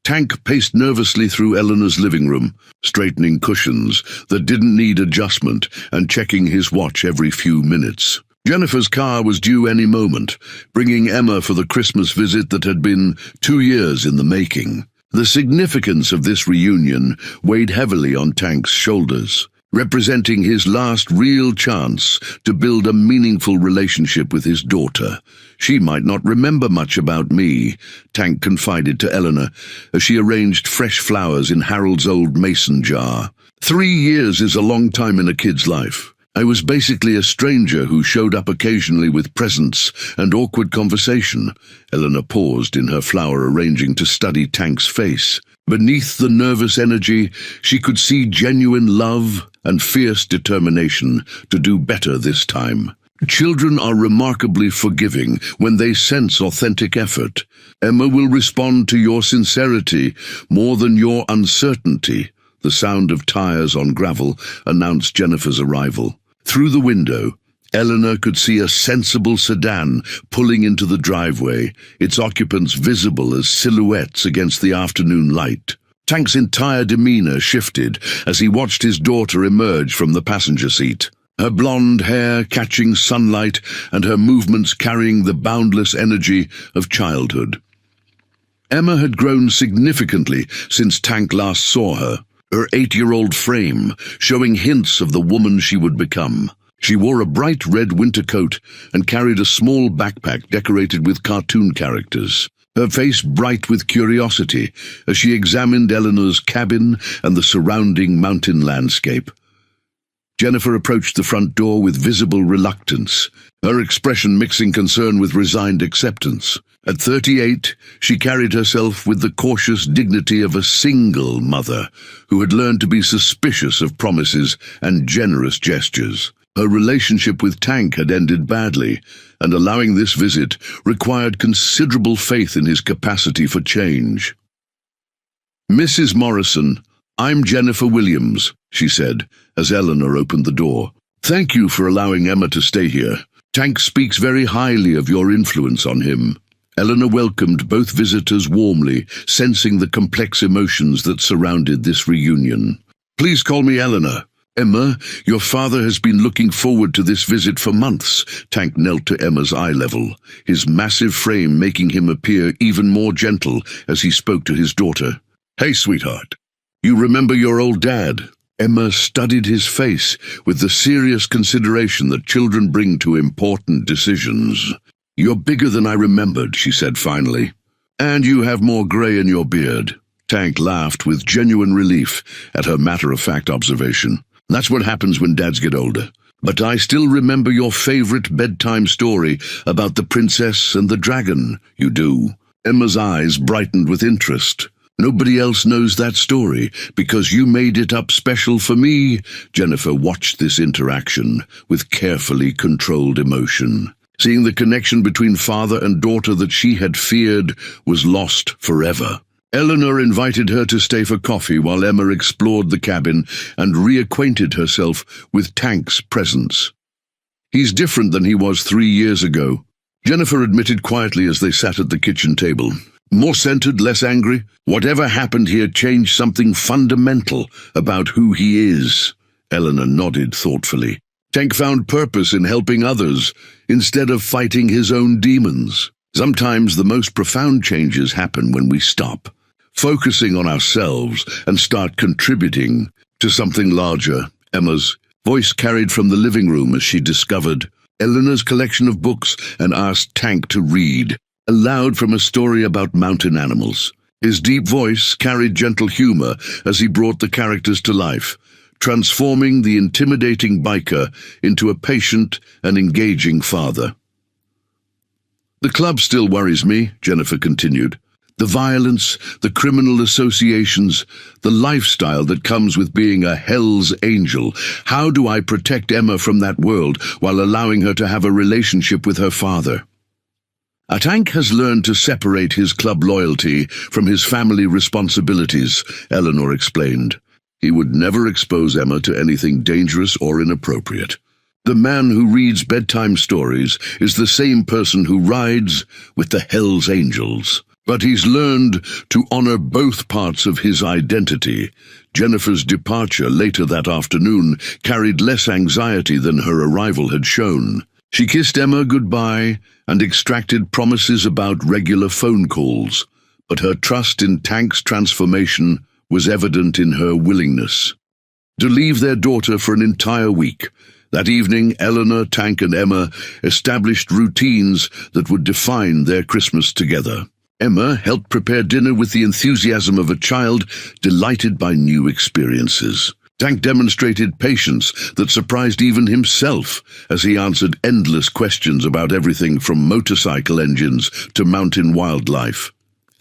Tank paced nervously through Eleanor's living room, straightening cushions that didn't need adjustment and checking his watch every few minutes. Jennifer's car was due any moment, bringing Emma for the Christmas visit that had been 2 years in the making. The significance of this reunion weighed heavily on Tank's shoulders. representing his last real chance to build a meaningful relationship with his daughter. "She might not remember much about me," Tank confided to Eleanor as she arranged fresh flowers in Harold's old mason jar. 3 years is a long time in a kid's life. I was basically a stranger who showed up occasionally with presents and awkward conversation." Eleanor paused in her flower arranging to study Tank's face. Beneath the nervous energy, she could see genuine love and fierce determination to do better this time. "Children are remarkably forgiving when they sense authentic effort. Emma will respond to your sincerity more than your uncertainty." The sound of tires on gravel announced Jennifer's arrival. Through the window, Eleanor could see a sensible sedan pulling into the driveway, its occupants visible as silhouettes against the afternoon light. Tank's entire demeanor shifted as he watched his daughter emerge from the passenger seat, her blonde hair catching sunlight and her movements carrying the boundless energy of childhood. Emma had grown significantly since Tank last saw her, her 8-year-old frame showing hints of the woman she would become. She wore a bright red winter coat and carried a small backpack decorated with cartoon characters, her face bright with curiosity as she examined Eleanor's cabin and the surrounding mountain landscape. Jennifer approached the front door with visible reluctance, her expression mixing concern with resigned acceptance. At 38, she carried herself with the cautious dignity of a single mother who had learned to be suspicious of promises and generous gestures. Her relationship with Tank had ended badly, and allowing this visit required considerable faith in his capacity for change. "Mrs. Morrison, I'm Jennifer Williams," she said, as Eleanor opened the door. "Thank you for allowing Emma to stay here. Tank speaks very highly of your influence on him." Eleanor welcomed both visitors warmly, sensing the complex emotions that surrounded this reunion. "Please call me Eleanor. Emma, your father has been looking forward to this visit for months." Tank knelt to Emma's eye level, his massive frame making him appear even more gentle as he spoke to his daughter. "Hey, sweetheart, you remember your old dad?" Emma studied his face with the serious consideration that children bring to important decisions. "You're bigger than I remembered," she said finally. "And you have more grey in your beard." Tank laughed with genuine relief at her matter-of-fact observation. "That's what happens when dads get older. But I still remember your favorite bedtime story about the princess and the dragon." "You do?" Emma's eyes brightened with interest. "Nobody else knows that story because you made it up special for me." Jennifer watched this interaction with carefully controlled emotion. Seeing the connection between father and daughter that she had feared was lost forever. Eleanor invited her to stay for coffee while Emma explored the cabin and reacquainted herself with Tank's presence. "He's different than he was 3 years ago," Jennifer admitted quietly as they sat at the kitchen table. "More centered, less angry. Whatever happened here changed something fundamental about who he is." Eleanor nodded thoughtfully. "Tank found purpose in helping others instead of fighting his own demons. Sometimes the most profound changes happen when we stop, focusing on ourselves and start contributing to something larger." Emma's voice carried from the living room as she discovered Eleanor's collection of books and asked Tank to read aloud from a story about mountain animals. His deep voice carried gentle humor as he brought the characters to life, transforming the intimidating biker into a patient and engaging father. "The club still worries me," Jennifer continued. "The violence, the criminal associations, the lifestyle that comes with being a Hell's Angel. How do I protect Emma from that world while allowing her to have a relationship with her father?" "Tank has learned to separate his club loyalty from his family responsibilities," Eleanor explained. "He would never expose Emma to anything dangerous or inappropriate. The man who reads bedtime stories is the same person who rides with the Hell's Angels. But he's learned to honor both parts of his identity." Jennifer's departure later that afternoon carried less anxiety than her arrival had shown. She kissed Emma goodbye and extracted promises about regular phone calls, but her trust in Tank's transformation was evident in her willingness to leave their daughter for an entire week. That evening, Eleanor, Tank, and Emma established routines that would define their Christmas together. Emma helped prepare dinner with the enthusiasm of a child delighted by new experiences. Tank demonstrated patience that surprised even himself as he answered endless questions about everything from motorcycle engines to mountain wildlife.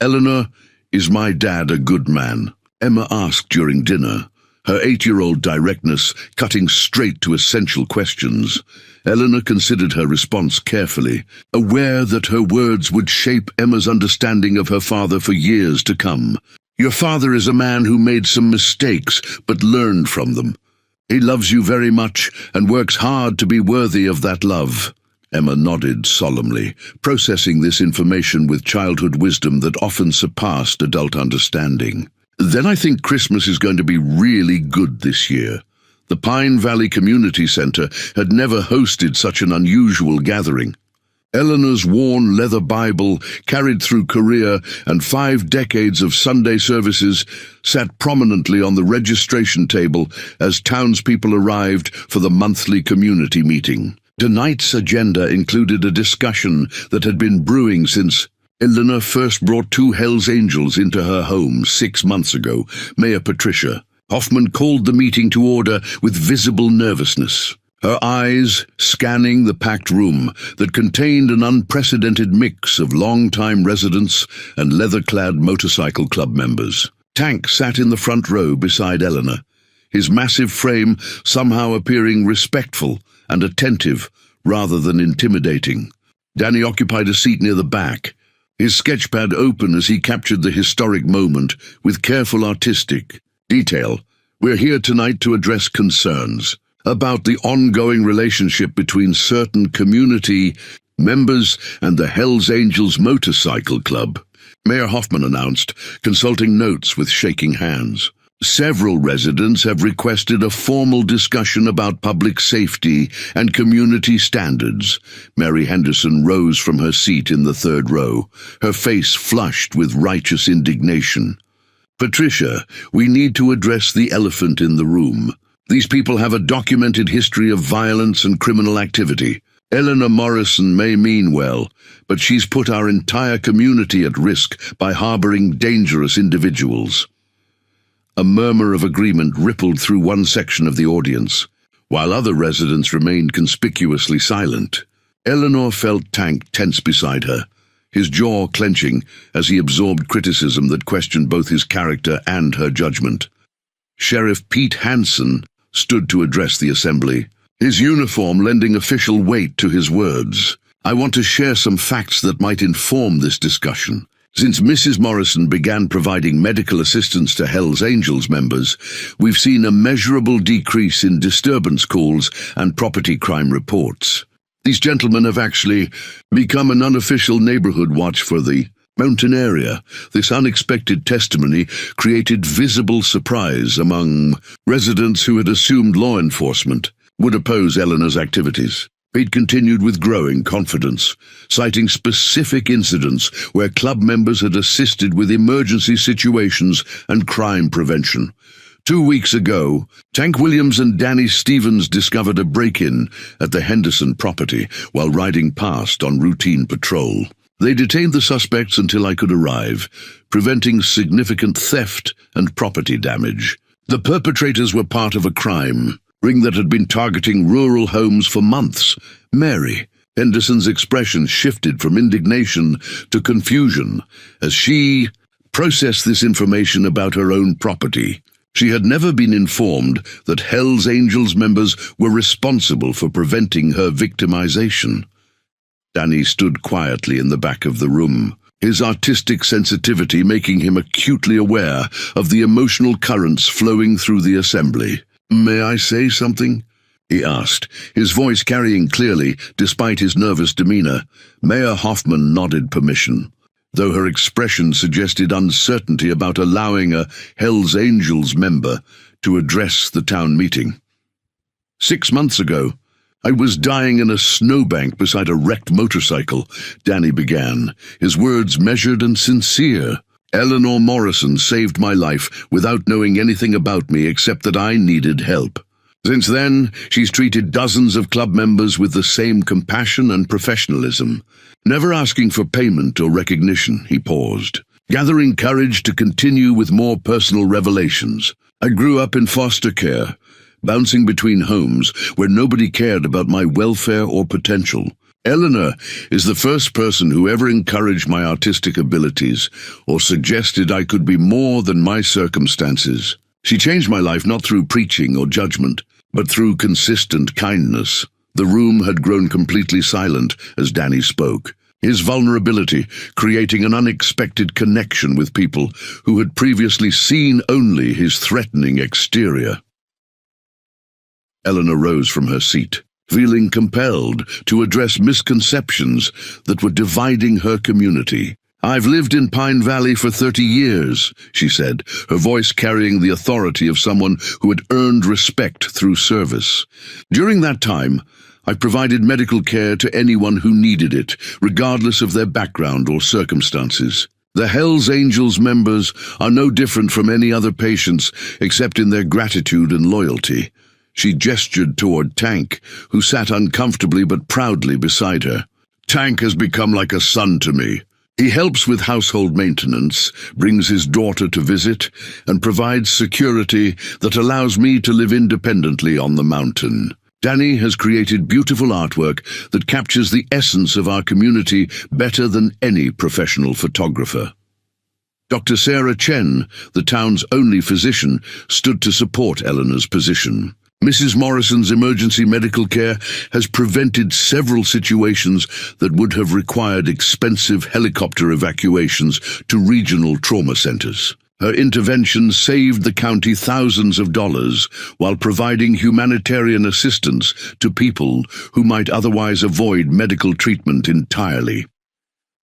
Eleanor, is my dad a good man? Emma asked during dinner, her 8-year-old directness cutting straight to essential questions. Eleanor considered her response carefully, aware that her words would shape Emma's understanding of her father for years to come. Your father is a man who made some mistakes, but learned from them. He loves you very much and works hard to be worthy of that love. Emma nodded solemnly, processing this information with childhood wisdom that often surpassed adult understanding. Then I think Christmas is going to be really good this year. The Pine Valley Community Center had never hosted such an unusual gathering. Eleanor's worn leather Bible, carried through career, and 5 decades of Sunday services sat prominently on the registration table as townspeople arrived for the monthly community meeting. Tonight's agenda included a discussion that had been brewing since Eleanor first brought 2 Hells Angels into her home 6 months ago, Mayor Patricia. Hoffman called the meeting to order with visible nervousness, her eyes scanning the packed room that contained an unprecedented mix of long-time residents and leather-clad motorcycle club members. Tank sat in the front row beside Eleanor, his massive frame somehow appearing respectful and attentive rather than intimidating. Danny occupied a seat near the back, his sketchpad open as he captured the historic moment with careful artistic detail. We're here tonight to address concerns about the ongoing relationship between certain community members and the Hells Angels Motorcycle Club, Mayor Hoffman announced, consulting notes with shaking hands. Several residents have requested a formal discussion about public safety and community standards. Mary Henderson rose from her seat in the 3rd row, her face flushed with righteous indignation. Patricia, we need to address the elephant in the room. These people have a documented history of violence and criminal activity. Eleanor Morrison may mean well, but she's put our entire community at risk by harboring dangerous individuals. A murmur of agreement rippled through one section of the audience, while other residents remained conspicuously silent. Eleanor felt Tank tense beside her, his jaw clenching as he absorbed criticism that questioned both his character and her judgment. Sheriff Pete Hansen stood to address the assembly, his uniform lending official weight to his words. I want to share some facts that might inform this discussion. Since Mrs. Morrison began providing medical assistance to Hells Angels members, we've seen a measurable decrease in disturbance calls and property crime reports. These gentlemen have actually become an unofficial neighborhood watch for the mountain area. This unexpected testimony created visible surprise among residents who had assumed law enforcement would oppose Eleanor's activities. Pete continued with growing confidence, citing specific incidents where club members had assisted with emergency situations and crime prevention. 2 weeks ago, Tank Williams and Danny Stevens discovered a break-in at the Henderson property while riding past on routine patrol. They detained the suspects until I could arrive, preventing significant theft and property damage. The perpetrators were part of a crime ring that had been targeting rural homes for months. Mary Henderson's expression shifted from indignation to confusion as she processed this information about her own property. She had never been informed that Hells Angels members were responsible for preventing her victimization. Danny stood quietly in the back of the room, his artistic sensitivity making him acutely aware of the emotional currents flowing through the assembly. May I say something? He asked, his voice carrying clearly despite his nervous demeanor. Mayor Hoffman nodded permission, though her expression suggested uncertainty about allowing a Hells Angels member to address the town meeting. 6 months ago, I was dying in a snowbank beside a wrecked motorcycle, Danny began, his words measured and sincere. Eleanor Morrison saved my life without knowing anything about me except that I needed help. Since then, she's treated dozens of club members with the same compassion and professionalism, never asking for payment or recognition." He paused, gathering courage to continue with more personal revelations. "I grew up in foster care, bouncing between homes where nobody cared about my welfare or potential. Eleanor is the first person who ever encouraged my artistic abilities or suggested I could be more than my circumstances. She changed my life not through preaching or judgment, but through consistent kindness." The room had grown completely silent as Danny spoke, his vulnerability creating an unexpected connection with people who had previously seen only his threatening exterior. Eleanor rose from her seat, feeling compelled to address misconceptions that were dividing her community. "I've lived in Pine Valley for 30 years, she said, her voice carrying the authority of someone who had earned respect through service. "During that time, I provided medical care to anyone who needed it, regardless of their background or circumstances. The Hells Angels members are no different from any other patients except in their gratitude and loyalty." She gestured toward Tank, who sat uncomfortably but proudly beside her. "Tank has become like a son to me. He helps with household maintenance, brings his daughter to visit, and provides security that allows me to live independently on the mountain. Danny has created beautiful artwork that captures the essence of our community better than any professional photographer." Dr. Sarah Chen, the town's only physician, stood to support Eleanor's position. "Mrs. Morrison's emergency medical care has prevented several situations that would have required expensive helicopter evacuations to regional trauma centers. Her intervention saved the county thousands of dollars while providing humanitarian assistance to people who might otherwise avoid medical treatment entirely."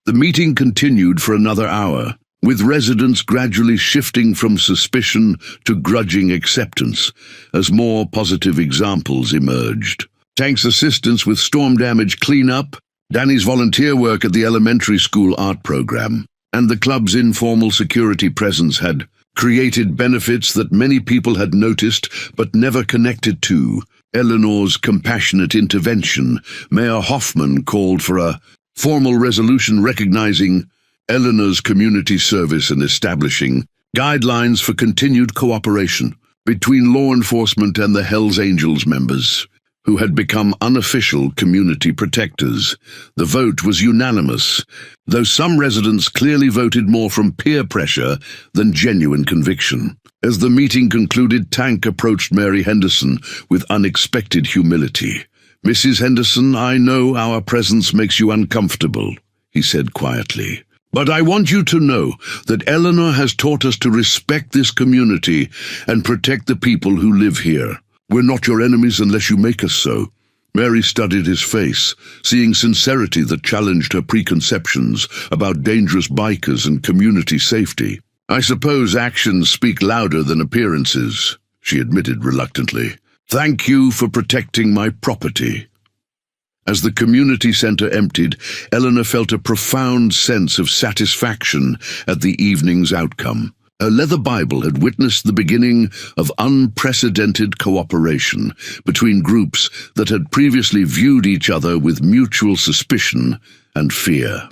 The meeting continued for another hour, with residents gradually shifting from suspicion to grudging acceptance as more positive examples emerged. Tank's assistance with storm damage cleanup, Danny's volunteer work at the elementary school art program, and the club's informal security presence had created benefits that many people had noticed but never connected to. Eleanor's compassionate intervention, Mayor Hoffman called for a formal resolution recognizing Eleanor's community service and establishing guidelines for continued cooperation between law enforcement and the Hells Angels members, who had become unofficial community protectors. The vote was unanimous, though some residents clearly voted more from peer pressure than genuine conviction. As the meeting concluded, Tank approached Mary Henderson with unexpected humility. "Mrs. Henderson, I know our presence makes you uncomfortable," he said quietly. "But I want you to know that Eleanor has taught us to respect this community and protect the people who live here. We're not your enemies unless you make us so." Mary studied his face, seeing sincerity that challenged her preconceptions about dangerous bikers and community safety. "I suppose actions speak louder than appearances," she admitted reluctantly. "Thank you for protecting my property." As the community center emptied, Eleanor felt a profound sense of satisfaction at the evening's outcome. Her leather Bible had witnessed the beginning of unprecedented cooperation between groups that had previously viewed each other with mutual suspicion and fear.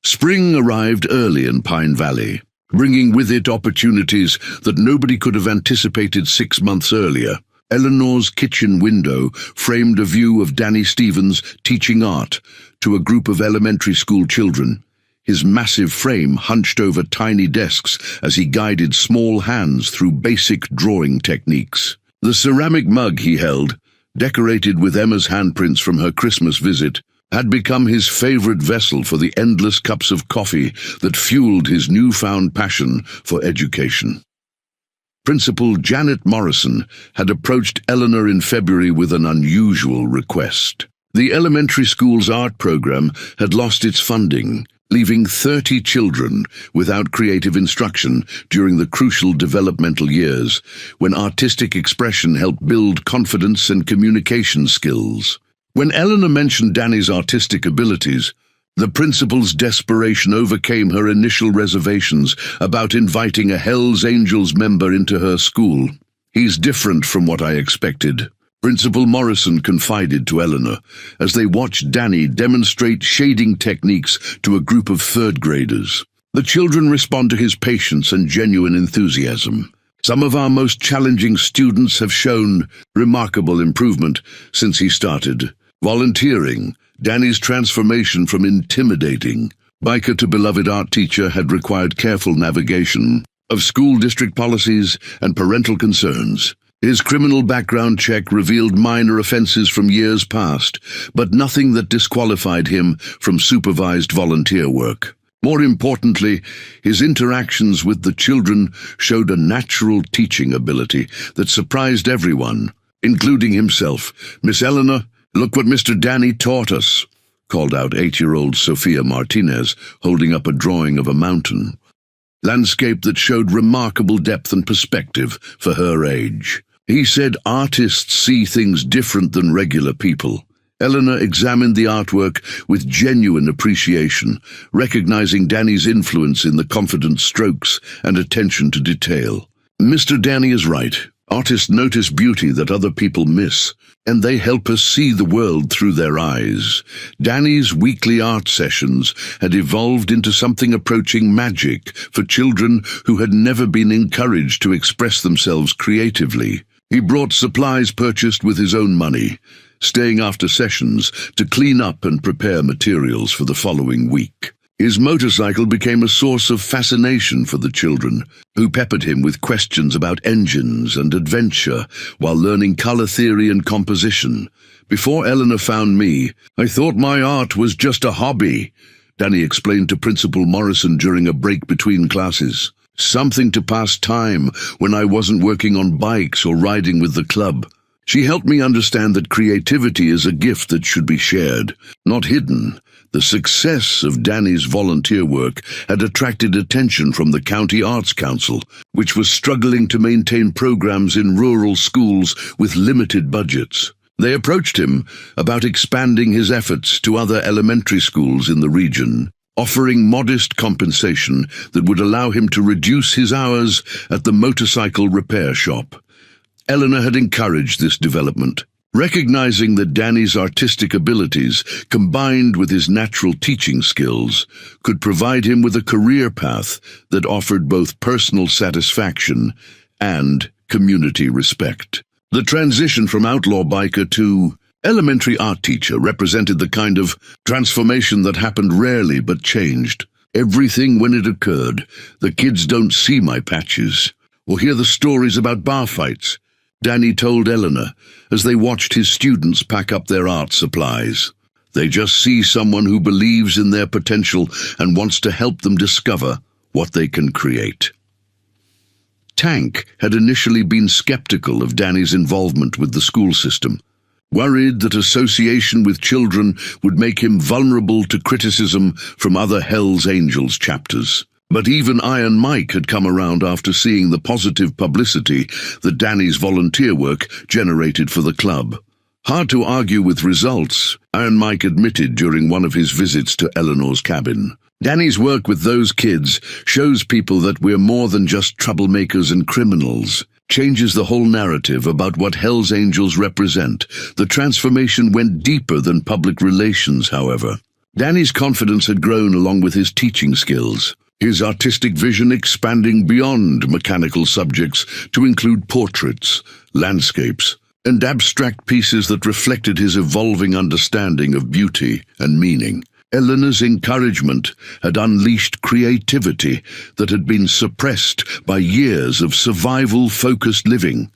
Spring arrived early in Pine Valley, bringing with it opportunities that nobody could have anticipated 6 months earlier. Eleanor's kitchen window framed a view of Danny Stevens teaching art to a group of elementary school children, his massive frame hunched over tiny desks as he guided small hands through basic drawing techniques. The ceramic mug he held, decorated with Emma's handprints from her Christmas visit, had become his favorite vessel for the endless cups of coffee that fueled his newfound passion for education. Principal Janet Morrison had approached Eleanor in February with an unusual request. The elementary school's art program had lost its funding, leaving 30 children without creative instruction during the crucial developmental years, when artistic expression helped build confidence and communication skills. When Eleanor mentioned Danny's artistic abilities, The principal's desperation overcame her initial reservations about inviting a Hells Angels member into her school. "He's different from what I expected," Principal Morrison confided to Eleanor as they watched Danny demonstrate shading techniques to a group of third graders. The children respond to his patience and genuine enthusiasm. "Some of our most challenging students have shown remarkable improvement since he started volunteering." Danny's transformation from intimidating biker to beloved art teacher had required careful navigation of school district policies and parental concerns. His criminal background check revealed minor offenses from years past, but nothing that disqualified him from supervised volunteer work. More importantly, his interactions with the children showed a natural teaching ability that surprised everyone, including himself. "Miss Eleanor, look what Mr. Danny taught us," called out 8-year-old Sophia Martinez, holding up a drawing of a mountain landscape that showed remarkable depth and perspective for her age. He said artists see things different than regular people. Eleanor examined the artwork with genuine appreciation, recognizing Danny's influence in the confident strokes and attention to detail. "Mr. Danny is right. Artists notice beauty that other people miss, and they help us see the world through their eyes." Danny's weekly art sessions had evolved into something approaching magic for children who had never been encouraged to express themselves creatively. He brought supplies purchased with his own money, staying after sessions to clean up and prepare materials for the following week. His motorcycle became a source of fascination for the children, who peppered him with questions about engines and adventure while learning color theory and composition. "Before Eleanor found me, I thought my art was just a hobby," Danny explained to Principal Morrison during a break between classes. "Something to pass time when I wasn't working on bikes or riding with the club." She helped me understand that creativity is a gift that should be shared, not hidden. The success of Danny's volunteer work had attracted attention from the County Arts Council, which was struggling to maintain programs in rural schools with limited budgets. They approached him about expanding his efforts to other elementary schools in the region, offering modest compensation that would allow him to reduce his hours at the motorcycle repair shop. Eleanor had encouraged this development, recognizing that Danny's artistic abilities, combined with his natural teaching skills, could provide him with a career path that offered both personal satisfaction and community respect. The transition from outlaw biker to elementary art teacher represented the kind of transformation that happened rarely but changed everything when it occurred. "The kids don't see my patches or hear the stories about bar fights," Danny told Eleanor as they watched his students pack up their art supplies. "They just see someone who believes in their potential and wants to help them discover what they can create." Tank had initially been skeptical of Danny's involvement with the school system, worried that association with children would make him vulnerable to criticism from other Hells Angels chapters. But even Iron Mike had come around after seeing the positive publicity that Danny's volunteer work generated for the club. Hard to argue with results, Iron Mike admitted during one of his visits to Eleanor's cabin. "Danny's work with those kids shows people that we're more than just troublemakers and criminals. Changes the whole narrative about what Hells Angels represent." The transformation went deeper than public relations, however. Danny's confidence had grown along with his teaching skills, his artistic vision expanding beyond mechanical subjects to include portraits, landscapes, and abstract pieces that reflected his evolving understanding of beauty and meaning. Eleanor's encouragement had unleashed creativity that had been suppressed by years of survival-focused living.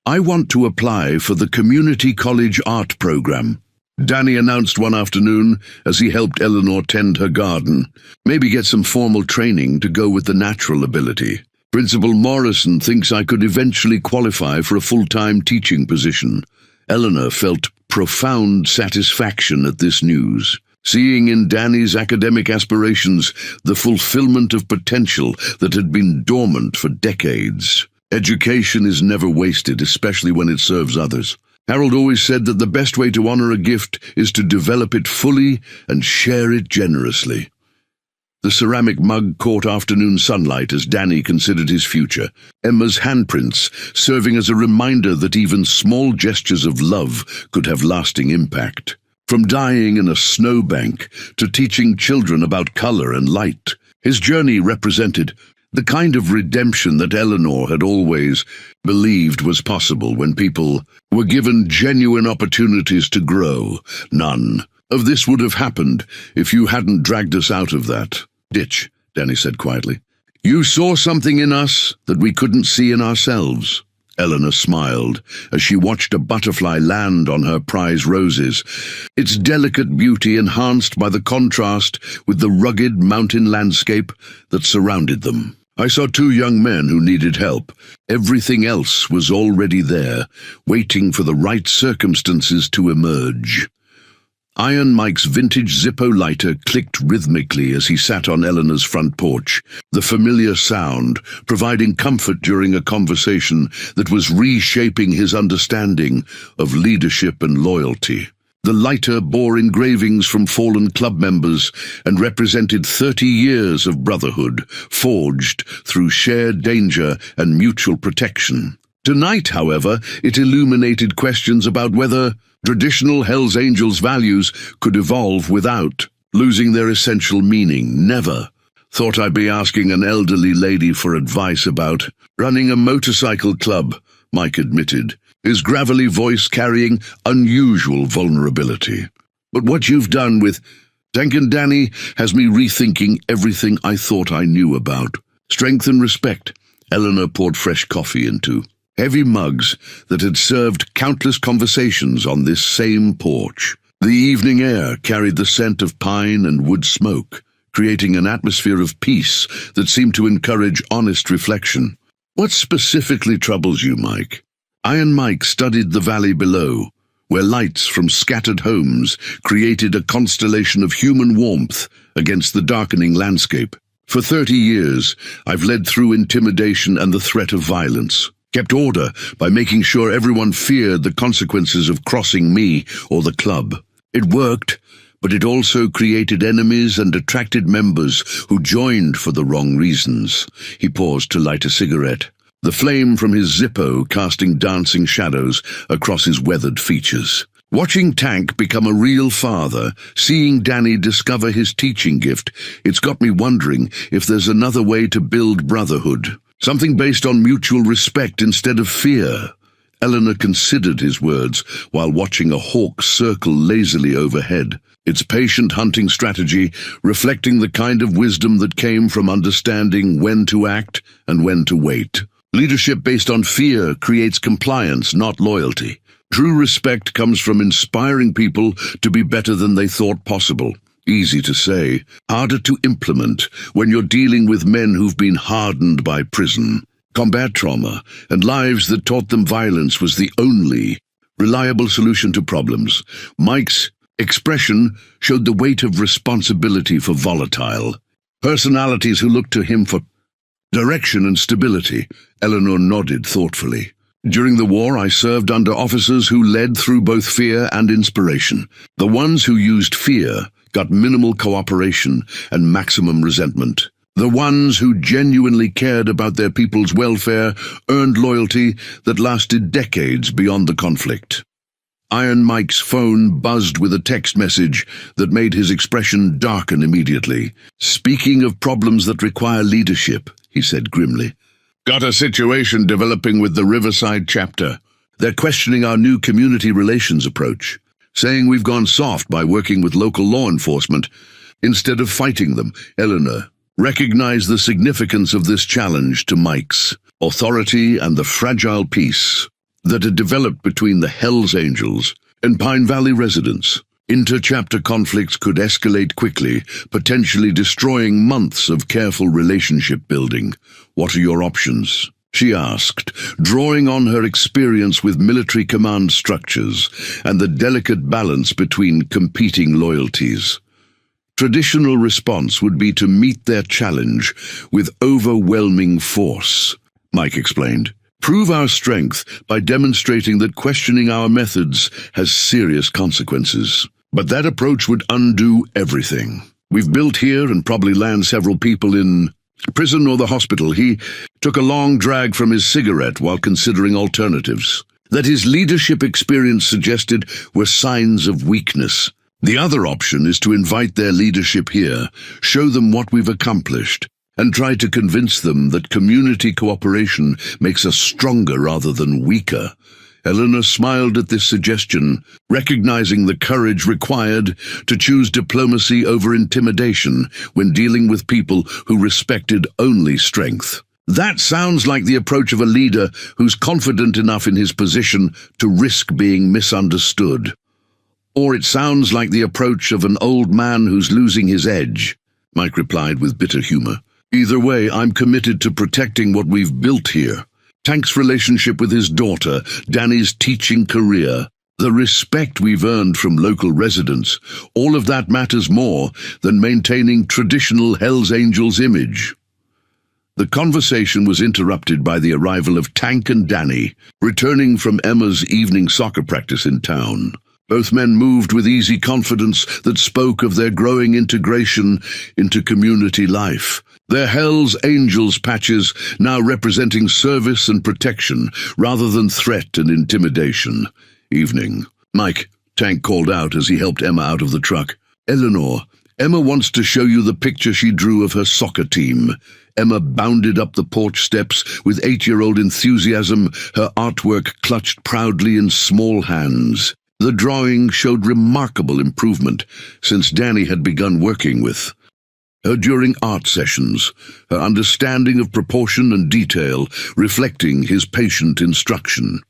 "I want to apply for the community college art program," Danny announced one afternoon as he helped Eleanor tend her garden. "Maybe get some formal training to go with the natural ability. Principal Morrison thinks I could eventually qualify for a full-time teaching position." Eleanor felt profound satisfaction at this news, seeing in Danny's academic aspirations the fulfillment of potential that had been dormant for decades. Education is never wasted, especially when it serves others. Harold always said that the best way to honor a gift is to develop it fully and share it generously. The ceramic mug caught afternoon sunlight as Danny considered his future, Emma's handprints serving as a reminder that even small gestures of love could have lasting impact. From dying in a snowbank to teaching children about color and light, his journey represented the kind of redemption that Eleanor had always believed was possible when people were given genuine opportunities to grow. None of this would have happened if you hadn't dragged us out of that ditch, Danny said quietly. You saw something in us that we couldn't see in ourselves. Eleanor smiled as she watched a butterfly land on her prize roses, its delicate beauty enhanced by the contrast with the rugged mountain landscape that surrounded them. I saw two young men who needed help. Everything else was already there, waiting for the right circumstances to emerge. Iron Mike's vintage Zippo lighter clicked rhythmically as he sat on Eleanor's front porch, the familiar sound providing comfort during a conversation that was reshaping his understanding of leadership and loyalty. The lighter bore engravings from fallen club members and represented 30 years of brotherhood, forged through shared danger and mutual protection. Tonight, however, it illuminated questions about whether traditional Hells Angels values could evolve without losing their essential meaning. Never. Thought I'd be asking an elderly lady for advice about running a motorcycle club, Mike admitted, his gravelly voice carrying unusual vulnerability. But what you've done with Tank and Danny has me rethinking everything I thought I knew about. Strength and respect. Eleanor poured fresh coffee into heavy mugs that had served countless conversations on this same porch. The evening air carried the scent of pine and wood smoke, creating an atmosphere of peace that seemed to encourage honest reflection. What specifically troubles you, Mike? Iron Mike studied the valley below, where lights from scattered homes created a constellation of human warmth against the darkening landscape. For 30 years, I've led through intimidation and the threat of violence, kept order by making sure everyone feared the consequences of crossing me or the club. It worked, but it also created enemies and attracted members who joined for the wrong reasons. He paused to light a cigarette, the flame from his Zippo casting dancing shadows across his weathered features. Watching Tank become a real father, seeing Danny discover his teaching gift, it's got me wondering if there's another way to build brotherhood. Something based on mutual respect instead of fear. Eleanor considered his words while watching a hawk circle lazily overhead, its patient hunting strategy reflecting the kind of wisdom that came from understanding when to act and when to wait. Leadership based on fear creates compliance, not loyalty. True respect comes from inspiring people to be better than they thought possible. Easy to say, harder to implement when you're dealing with men who've been hardened by prison, combat trauma, and lives that taught them violence was the only reliable solution to problems. Mike's expression showed the weight of responsibility for volatile personalities who looked to him for direction and stability. Eleanor nodded thoughtfully. During the war, I served under officers who led through both fear and inspiration. The ones who used fear got minimal cooperation and maximum resentment. The ones who genuinely cared about their people's welfare earned loyalty that lasted decades beyond the conflict. Iron Mike's phone buzzed with a text message that made his expression darken immediately. Speaking of problems that require leadership, he said grimly. Got a situation developing with the Riverside chapter. They're questioning our new community relations approach, saying we've gone soft by working with local law enforcement instead of fighting them. Eleanor recognized the significance of this challenge to Mike's authority and the fragile peace that had developed between the Hells Angels and Pine Valley residents. Inter-chapter conflicts could escalate quickly, potentially destroying months of careful relationship building. What are your options? She asked, drawing on her experience with military command structures and the delicate balance between competing loyalties. Traditional response would be to meet their challenge with overwhelming force, Mike explained. Prove our strength by demonstrating that questioning our methods has serious consequences. But that approach would undo everything. We've built here and probably land several people in prison or the hospital. He took a long drag from his cigarette while considering alternatives that his leadership experience suggested were signs of weakness. The other option is to invite their leadership here, show them what we've accomplished, and try to convince them that community cooperation makes us stronger rather than weaker. Eleanor smiled at this suggestion, recognizing the courage required to choose diplomacy over intimidation when dealing with people who respected only strength. That sounds like the approach of a leader who's confident enough in his position to risk being misunderstood. Or it sounds like the approach of an old man who's losing his edge, Mike replied with bitter humor. Either way, I'm committed to protecting what we've built here. Tank's relationship with his daughter, Danny's teaching career, the respect we've earned from local residents, all of that matters more than maintaining traditional Hells Angels image. The conversation was interrupted by the arrival of Tank and Danny, returning from Emma's evening soccer practice in town. Both men moved with easy confidence that spoke of their growing integration into community life. Their Hells Angels patches now representing service and protection rather than threat and intimidation. Evening. Mike, Tank called out as he helped Emma out of the truck. Eleanor, Emma wants to show you the picture she drew of her soccer team. Emma bounded up the porch steps with 8-year-old enthusiasm, her artwork clutched proudly in small hands. The drawing showed remarkable improvement since Danny had begun working with her during art sessions, her understanding of proportion and detail reflecting his patient instruction.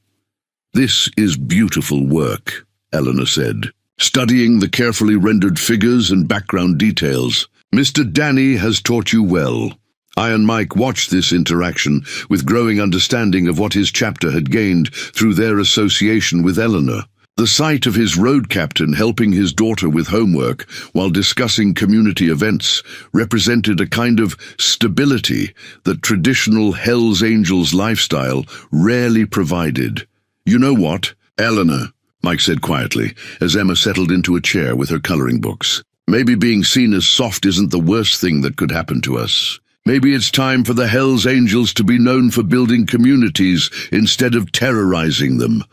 This is beautiful work, Eleanor said, studying the carefully rendered figures and background details. Mr. Danny has taught you well. I and Mike watched this interaction with growing understanding of what his chapter had gained through their association with Eleanor. The sight of his road captain helping his daughter with homework while discussing community events represented a kind of stability that traditional Hells Angels lifestyle rarely provided. You know what, Eleanor, Mike said quietly, as Emma settled into a chair with her coloring books. Maybe being seen as soft isn't the worst thing that could happen to us. Maybe it's time for the Hells Angels to be known for building communities instead of terrorizing them.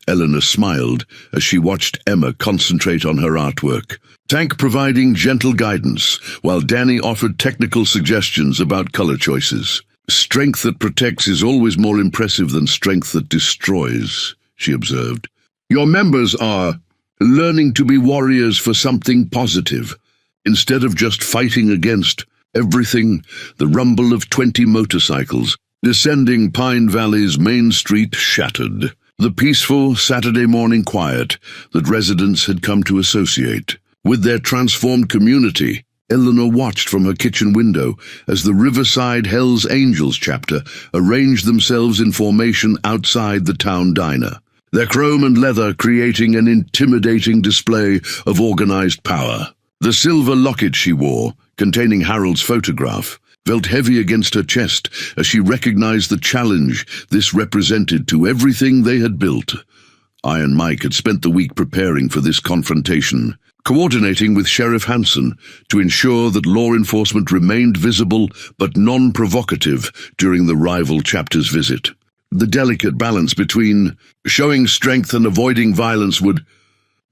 Eleanor smiled as she watched Emma concentrate on her artwork, Tank providing gentle guidance, while Danny offered technical suggestions about color choices. Strength that protects is always more impressive than strength that destroys, she observed. Your members are learning to be warriors for something positive, instead of just fighting against everything. The rumble of 20 motorcycles descending Pine Valley's main street shattered the peaceful Saturday morning quiet that residents had come to associate with their transformed community. Eleanor watched from her kitchen window as the Riverside Hells Angels chapter arranged themselves in formation outside the town diner, their chrome and leather creating an intimidating display of organized power. The silver locket she wore, containing Harold's photograph, felt heavy against her chest as she recognized the challenge this represented to everything they had built. I and Mike had spent the week preparing for this confrontation, coordinating with Sheriff Hanson to ensure that law enforcement remained visible but non-provocative during the rival chapter's visit. The delicate balance between showing strength and avoiding violence would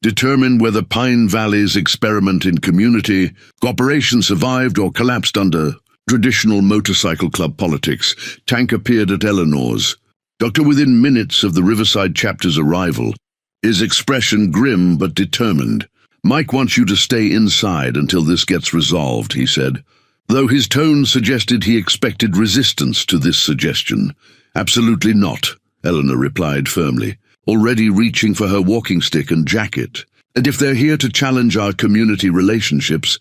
determine whether Pine Valley's experiment in community cooperation survived or collapsed under traditional motorcycle club politics. Tank appeared at Eleanor's. Doctor within minutes of the Riverside chapter's arrival, his expression grim but determined. Mike wants you to stay inside until this gets resolved, he said, though his tone suggested he expected resistance to this suggestion. Absolutely not, Eleanor replied firmly, already reaching for her walking stick and jacket. And if they're here to challenge our community relationships,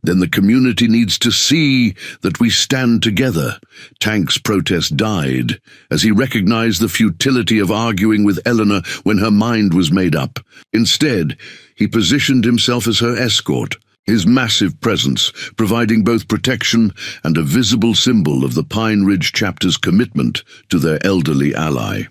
then the community needs to see that we stand together. Tank's protest died as he recognized the futility of arguing with Eleanor when her mind was made up. Instead, he positioned himself as her escort, his massive presence providing both protection and a visible symbol of the Pine Ridge chapter's commitment to their elderly ally.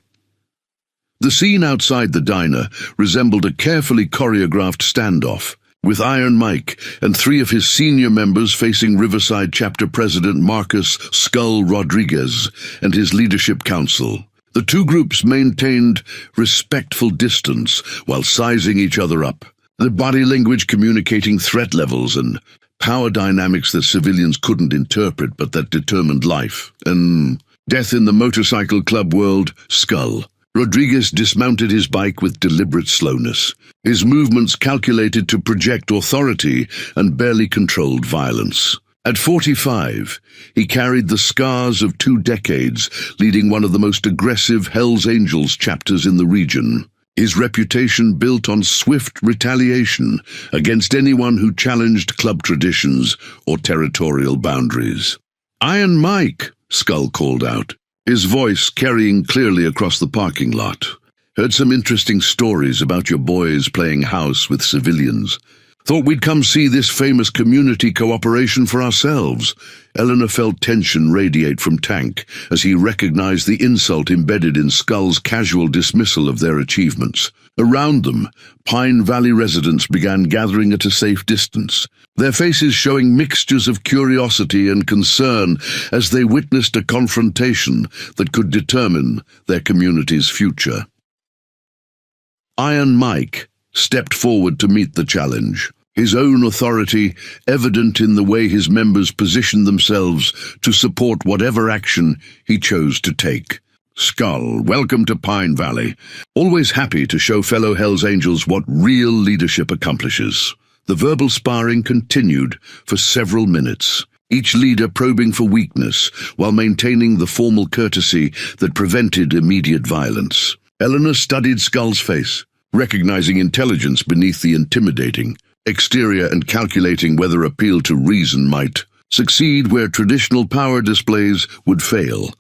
The scene outside the diner resembled a carefully choreographed standoff, with Iron Mike and 3 of his senior members facing Riverside Chapter President Marcus "Skull" Rodriguez and his leadership council. The 2 groups maintained respectful distance while sizing each other up, their body language communicating threat levels and power dynamics that civilians couldn't interpret but that determined life. And death in the motorcycle club world, Skull. Rodriguez dismounted his bike with deliberate slowness, his movements calculated to project authority and barely controlled violence. At 45, he carried the scars of 2 decades, leading one of the most aggressive Hells Angels chapters in the region. His reputation built on swift retaliation against anyone who challenged club traditions or territorial boundaries. "Iron Mike," Skull called out, his voice carrying clearly across the parking lot. "Heard some interesting stories about your boys playing house with civilians. Thought we'd come see this famous community cooperation for ourselves." Eleanor felt tension radiate from Tank as he recognized the insult embedded in Skull's casual dismissal of their achievements. Around them, Pine Valley residents began gathering at a safe distance, their faces showing mixtures of curiosity and concern as they witnessed a confrontation that could determine their community's future. Iron Mike stepped forward to meet the challenge, his own authority evident in the way his members positioned themselves to support whatever action he chose to take. "Skull, welcome to Pine Valley. Always happy to show fellow Hells Angels what real leadership accomplishes." The verbal sparring continued for several minutes, each leader probing for weakness while maintaining the formal courtesy that prevented immediate violence. Eleanor studied Skull's face, recognizing intelligence beneath the intimidating exterior and calculating whether appeal to reason might succeed where traditional power displays would fail.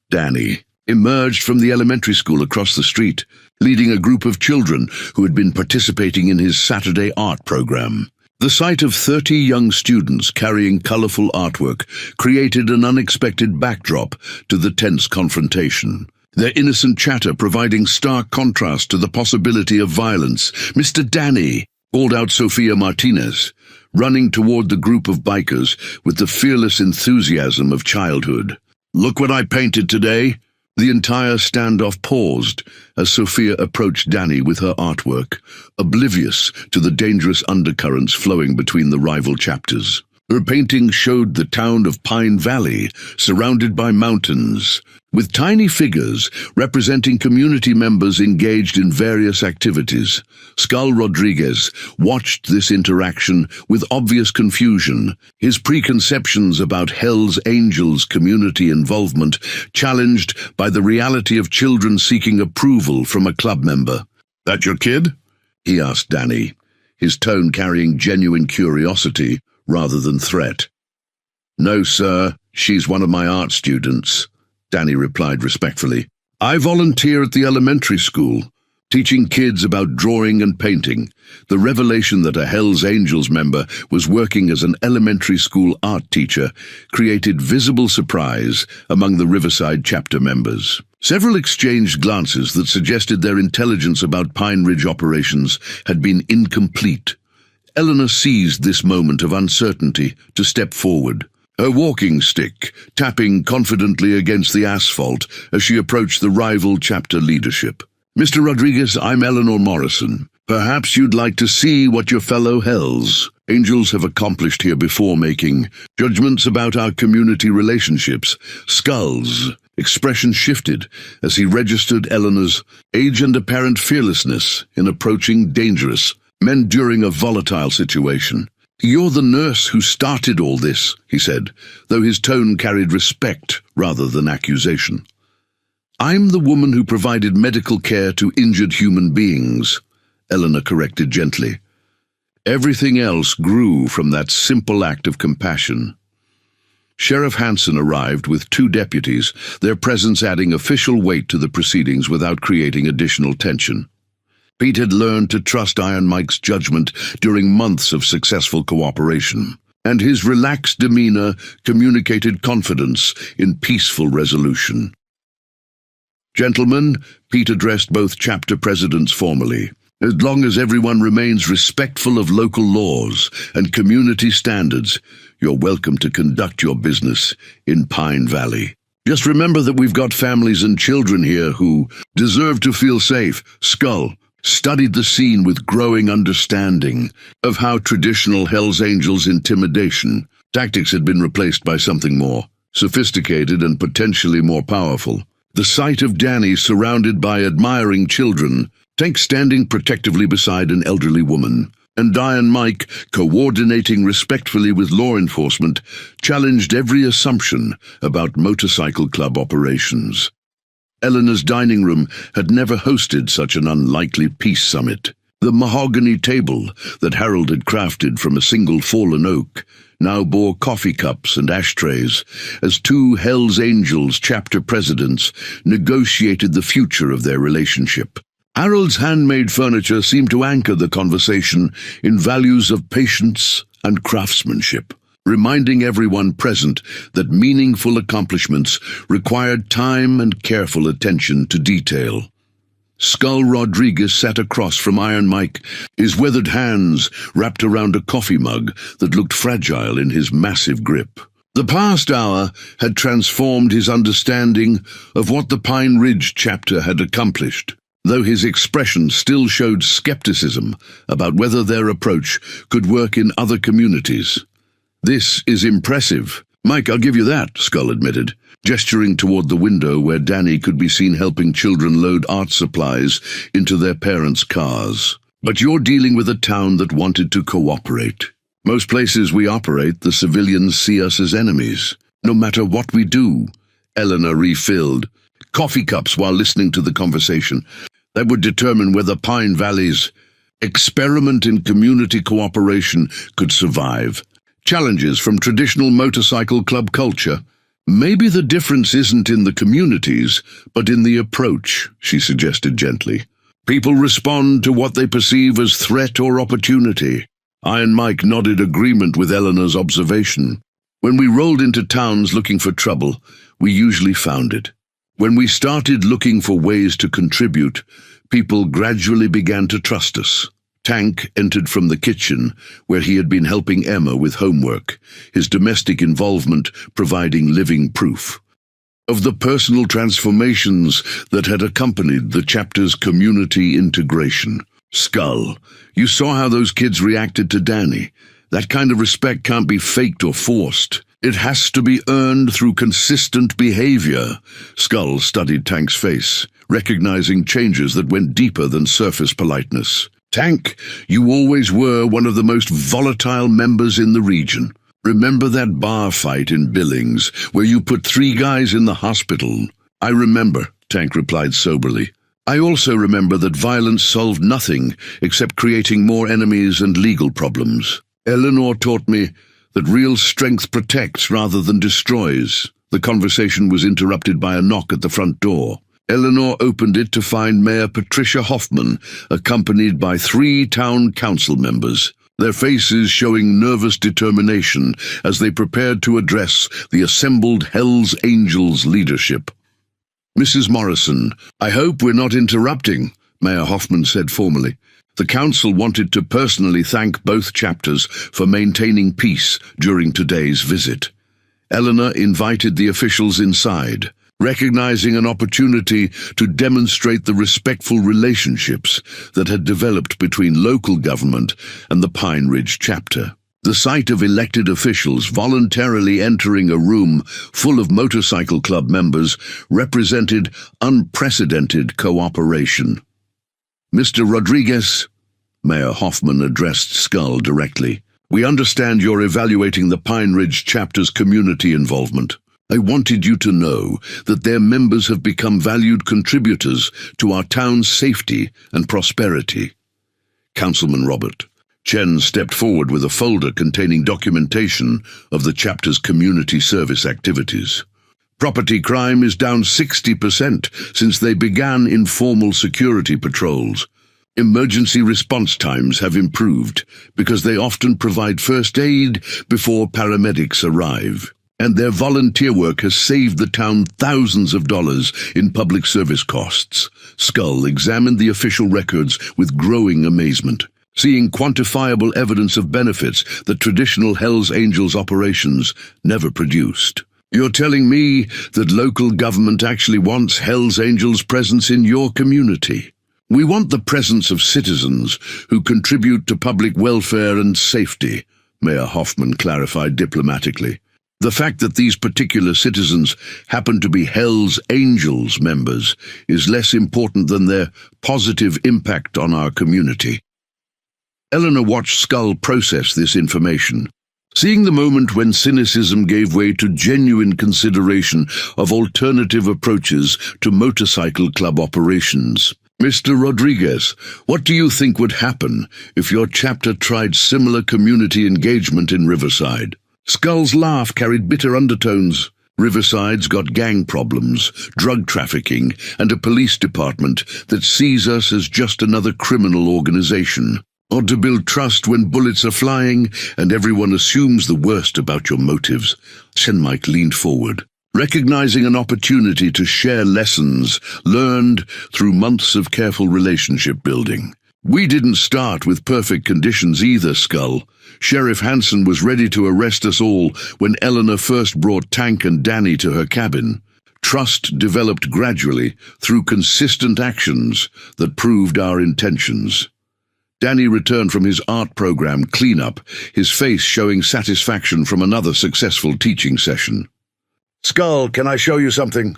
Danny emerged from the elementary school across the street, leading a group of children who had been participating in his Saturday art program. The sight of 30 young students carrying colorful artwork created an unexpected backdrop to the tense confrontation, their innocent chatter providing stark contrast to the possibility of violence. "Mr. Danny," called out Sophia Martinez, running toward the group of bikers with the fearless enthusiasm of childhood. "Look what I painted today." The entire standoff paused as Sophia approached Danny with her artwork, oblivious to the dangerous undercurrents flowing between the rival chapters. Her painting showed the town of Pine Valley, surrounded by mountains, with tiny figures representing community members engaged in various activities. Skull Rodriguez watched this interaction with obvious confusion, his preconceptions about Hells Angels community involvement challenged by the reality of children seeking approval from a club member. "That your kid?" he asked Danny, his tone carrying genuine curiosity rather than threat. "No, sir, she's one of my art students," Danny replied respectfully. "I volunteer at the elementary school, teaching kids about drawing and painting." The revelation that a Hells Angels member was working as an elementary school art teacher created visible surprise among the Riverside chapter members. Several exchanged glances that suggested their intelligence about Pine Ridge operations had been incomplete. Eleanor seized this moment of uncertainty to step forward, her walking stick tapping confidently against the asphalt as she approached the rival chapter leadership. "Mr. Rodriguez, I'm Eleanor Morrison. Perhaps you'd like to see what your fellow Hells Angels have accomplished here before making judgments about our community relationships." Skull's expression shifted as he registered Eleanor's age and apparent fearlessness in approaching dangerous men during a volatile situation. "You're the nurse who started all this," he said, though his tone carried respect rather than accusation. "I'm the woman who provided medical care to injured human beings," Eleanor corrected gently. "Everything else grew from that simple act of compassion." Sheriff Hanson arrived with 2 deputies, their presence adding official weight to the proceedings without creating additional tension. Pete had learned to trust Iron Mike's judgment during months of successful cooperation, and his relaxed demeanor communicated confidence in peaceful resolution. "Gentlemen," Pete addressed both chapter presidents formally, "as long as everyone remains respectful of local laws and community standards, you're welcome to conduct your business in Pine Valley. Just remember that we've got families and children here who deserve to feel safe." Skull studied the scene with growing understanding of how traditional Hells Angels intimidation tactics had been replaced by something more sophisticated and potentially more powerful. The sight of Danny surrounded by admiring children, Tank standing protectively beside an elderly woman, and Iron Mike coordinating respectfully with law enforcement challenged every assumption about motorcycle club operations. Eleanor's dining room had never hosted such an unlikely peace summit. The mahogany table that Harold had crafted from a single fallen oak now bore coffee cups and ashtrays as two Hells Angels chapter presidents negotiated the future of their relationship. Harold's handmade furniture seemed to anchor the conversation in values of patience and craftsmanship, reminding everyone present that meaningful accomplishments required time and careful attention to detail. Skull Rodriguez sat across from Iron Mike, his weathered hands wrapped around a coffee mug that looked fragile in his massive grip. The past hour had transformed his understanding of what the Pine Ridge chapter had accomplished, though his expression still showed skepticism about whether their approach could work in other communities. "This is impressive, Mike, I'll give you that," Skull admitted, gesturing toward the window where Danny could be seen helping children load art supplies into their parents' cars. "But you're dealing with a town that wanted to cooperate. Most places we operate, the civilians see us as enemies, no matter what we do." Eleanor refilled coffee cups while listening to the conversation. "That would determine whether Pine Valley's experiment in community cooperation could survive. Challenges from traditional motorcycle club culture. Maybe the difference isn't in the communities, but in the approach," she suggested gently. "People respond to what they perceive as threat or opportunity." Iron Mike nodded agreement with Eleanor's observation. "When we rolled into towns looking for trouble, we usually found it. When we started looking for ways to contribute, people gradually began to trust us." Tank entered from the kitchen, where he had been helping Emma with homework, his domestic involvement providing living proof of the personal transformations that had accompanied the chapter's community integration. "Skull, you saw how those kids reacted to Danny. That kind of respect can't be faked or forced. It has to be earned through consistent behavior." Skull studied Tank's face, recognizing changes that went deeper than surface politeness. "Tank, you always were one of the most volatile members in the region. Remember that bar fight in Billings, where you put 3 guys in the hospital?" "I remember," Tank replied soberly. "I also remember that violence solved nothing except creating more enemies and legal problems. Eleanor taught me that real strength protects rather than destroys." The conversation was interrupted by a knock at the front door. Eleanor opened it to find Mayor Patricia Hoffman, accompanied by 3 town council members, their faces showing nervous determination as they prepared to address the assembled Hells Angels leadership. "Mrs. Morrison, I hope we're not interrupting," Mayor Hoffman said formally. The council wanted to personally thank both chapters for maintaining peace during today's visit. Eleanor invited the officials inside, recognizing an opportunity to demonstrate the respectful relationships that had developed between local government and the Pine Ridge chapter. The sight of elected officials voluntarily entering a room full of motorcycle club members represented unprecedented cooperation. "Mr. Rodriguez," Mayor Hoffman addressed Skull directly, "we understand you're evaluating the Pine Ridge chapter's community involvement. I wanted you to know that their members have become valued contributors to our town's safety and prosperity." Councilman Robert Chen stepped forward with a folder containing documentation of the chapter's community service activities. "Property crime is down 60% since they began informal security patrols. Emergency response times have improved because they often provide first aid before paramedics arrive. And their volunteer work has saved the town thousands of dollars in public service costs. Skull examined the official records with growing amazement, seeing quantifiable evidence of benefits that traditional Hells Angels operations never produced. You're telling me that local government actually wants Hells Angels' presence in your community? We want the presence of citizens who contribute to public welfare and safety, Mayor Hoffman clarified diplomatically. The fact that these particular citizens happen to be Hells Angels members is less important than their positive impact on our community. Eleanor watched Skull process this information, seeing the moment when cynicism gave way to genuine consideration of alternative approaches to motorcycle club operations. Mr. Rodriguez, what do you think would happen if your chapter tried similar community engagement in Riverside? Skull's laugh carried bitter undertones. Riverside's got gang problems, drug trafficking, and a police department that sees us as just another criminal organization. Or to build trust when bullets are flying and everyone assumes the worst about your motives. Mike leaned forward, recognizing an opportunity to share lessons learned through months of careful relationship building. We didn't start with perfect conditions either, Skull. Sheriff Hansen was ready to arrest us all when Eleanor first brought Tank and Danny to her cabin. Trust developed gradually through consistent actions that proved our intentions. Danny returned from his art program cleanup, his face showing satisfaction from another successful teaching session. Skull, can I show you something?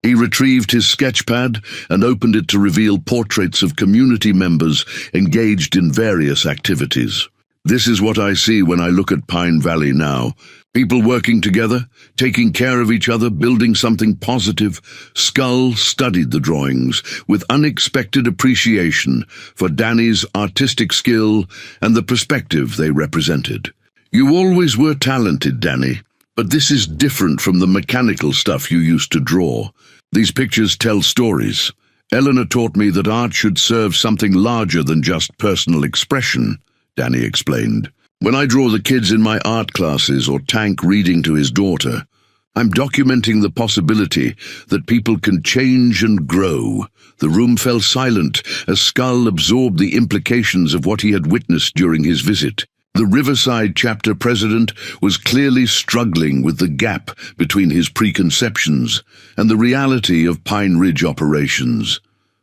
He retrieved his sketchpad and opened it to reveal portraits of community members engaged in various activities. This is what I see when I look at Pine Valley now. People working together, taking care of each other, building something positive. Skull studied the drawings with unexpected appreciation for Danny's artistic skill and the perspective they represented. You always were talented, Danny, but this is different from the mechanical stuff you used to draw. These pictures tell stories. Eleanor taught me that art should serve something larger than just personal expression, Danny explained. When I draw the kids in my art classes or Tank reading to his daughter, I'm documenting the possibility that people can change and grow. The room fell silent as Skull absorbed the implications of what he had witnessed during his visit. The Riverside chapter president was clearly struggling with the gap between his preconceptions and the reality of Pine Ridge operations.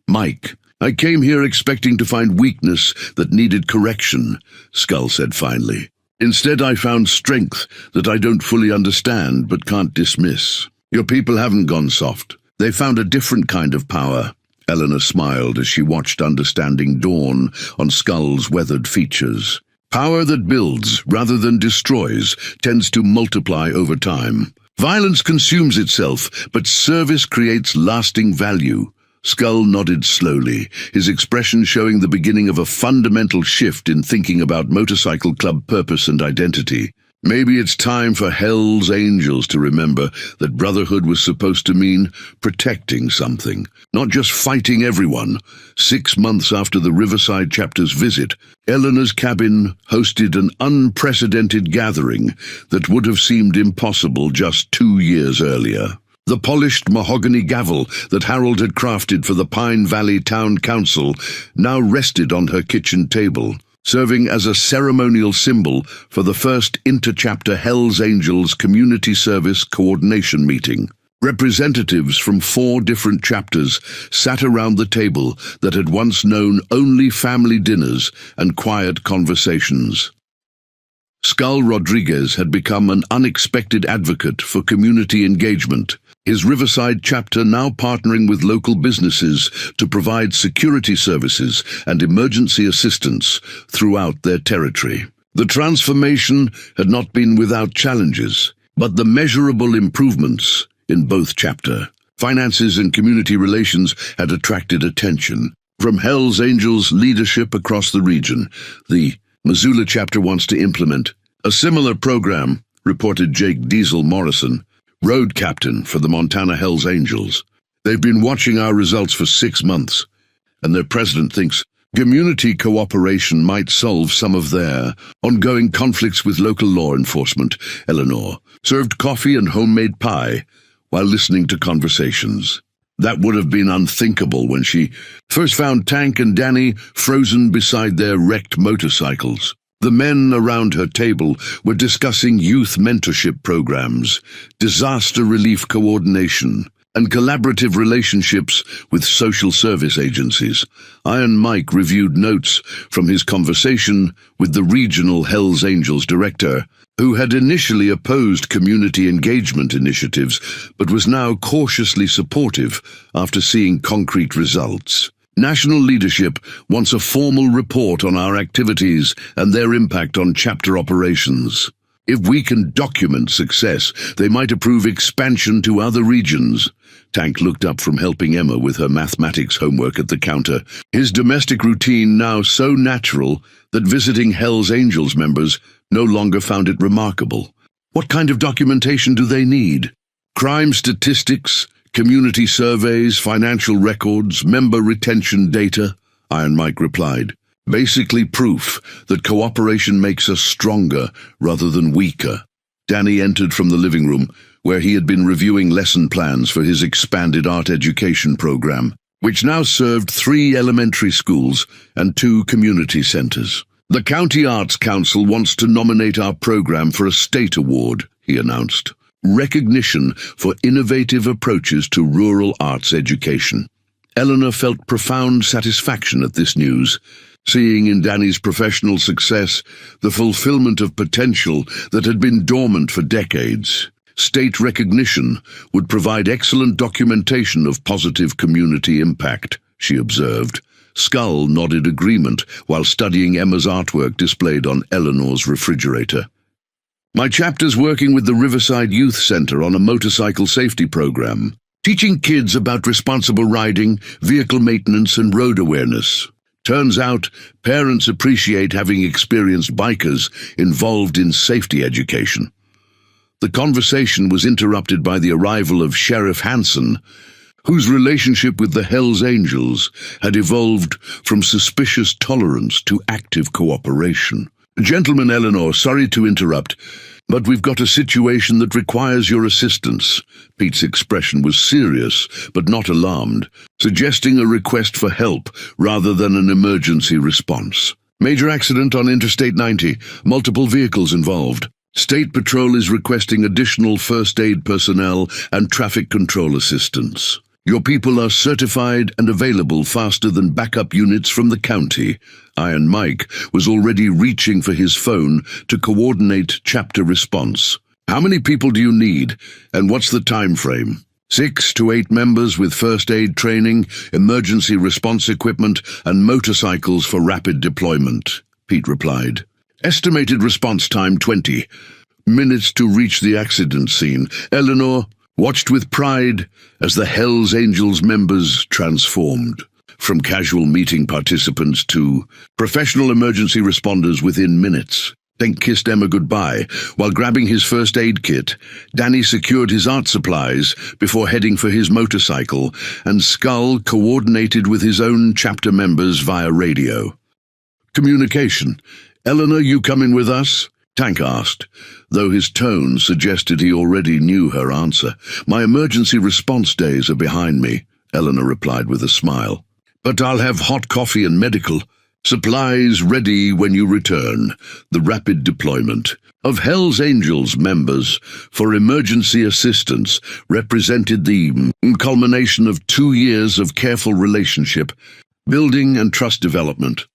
Mike, I came here expecting to find weakness that needed correction, Skull said finally. Instead, I found strength that I don't fully understand but can't dismiss. Your people haven't gone soft. They found a different kind of power. Eleanor smiled as she watched understanding dawn on Skull's weathered features. Power that builds rather than destroys tends to multiply over time. Violence consumes itself, but service creates lasting value. Skull nodded slowly, his expression showing the beginning of a fundamental shift in thinking about motorcycle club purpose and identity. Maybe it's time for Hells Angels to remember that Brotherhood was supposed to mean protecting something, not just fighting everyone. 6 months after the Riverside chapter's visit, Eleanor's cabin hosted an unprecedented gathering that would have seemed impossible just 2 years earlier. The polished mahogany gavel that Harold had crafted for the Pine Valley Town Council now rested on her kitchen table, serving as a ceremonial symbol for the first inter-chapter Hells Angels Community Service Coordination Meeting. Representatives from 4 different chapters sat around the table that had once known only family dinners and quiet conversations. Skull Rodriguez had become an unexpected advocate for community engagement, his Riverside chapter now partnering with local businesses to provide security services and emergency assistance throughout their territory. The transformation had not been without challenges, but the measurable improvements in both chapter, finances and community relations had attracted attention. From Hells Angels leadership across the region, the Missoula chapter wants to implement a similar program, reported Jake Diesel Morrison, road captain for the Montana Hells Angels. They've been watching our results for 6 months, and their president thinks community cooperation might solve some of their ongoing conflicts with local law enforcement. Eleanor served coffee and homemade pie while listening to conversations. That would have been unthinkable when she first found Tank and Danny frozen beside their wrecked motorcycles. The men around her table were discussing youth mentorship programs, disaster relief coordination, and collaborative relationships with social service agencies. Iron Mike reviewed notes from his conversation with the regional Hells Angels director, who had initially opposed community engagement initiatives but was now cautiously supportive after seeing concrete results. National leadership wants a formal report on our activities and their impact on chapter operations. If we can document success, they might approve expansion to other regions. Tank looked up from helping Emma with her mathematics homework at the counter, his domestic routine now so natural that visiting Hells Angels members no longer found it remarkable. What kind of documentation do they need? Crime statistics, community surveys, financial records, member retention data? Iron Mike replied. Basically proof that cooperation makes us stronger rather than weaker. Danny entered from the living room, where he had been reviewing lesson plans for his expanded art education program, which now served 3 elementary schools and 2 community centers. The County Arts Council wants to nominate our program for a state award, he announced. Recognition for innovative approaches to rural arts education. Eleanor felt profound satisfaction at this news, seeing in Danny's professional success the fulfillment of potential that had been dormant for decades. State recognition would provide excellent documentation of positive community impact, she observed. Skull nodded agreement while studying Emma's artwork displayed on Eleanor's refrigerator. My chapter's working with the Riverside Youth Center on a motorcycle safety program, teaching kids about responsible riding, vehicle maintenance, and road awareness. Turns out, parents appreciate having experienced bikers involved in safety education. The conversation was interrupted by the arrival of Sheriff Hanson, whose relationship with the Hells Angels had evolved from suspicious tolerance to active cooperation. Gentleman Eleanor, sorry to interrupt, but we've got a situation that requires your assistance. Pete's expression was serious, but not alarmed, suggesting a request for help rather than an emergency response. Major accident on Interstate 90, multiple vehicles involved. State Patrol is requesting additional first aid personnel and traffic control assistance. Your people are certified and available faster than backup units from the county. Iron Mike was already reaching for his phone to coordinate chapter response. How many people do you need, and what's the time frame? 6 to 8 members with first aid training, emergency response equipment, and motorcycles for rapid deployment, Pete replied. Estimated response time 20 minutes to reach the accident scene. Eleanor watched with pride as the Hells Angels members transformed, from casual meeting participants to professional emergency responders within minutes. Tank kissed Emma goodbye. While grabbing his first aid kit, Danny secured his art supplies before heading for his motorcycle, and Skull coordinated with his own chapter members via radio. Communication. Eleanor, you coming with us? Tank asked, though his tone suggested he already knew her answer. My emergency response days are behind me, Eleanor replied with a smile. But I'll have hot coffee and medical supplies ready when you return. The rapid deployment of Hells Angels members for emergency assistance represented the culmination of 2 years of careful relationship, building and trust development.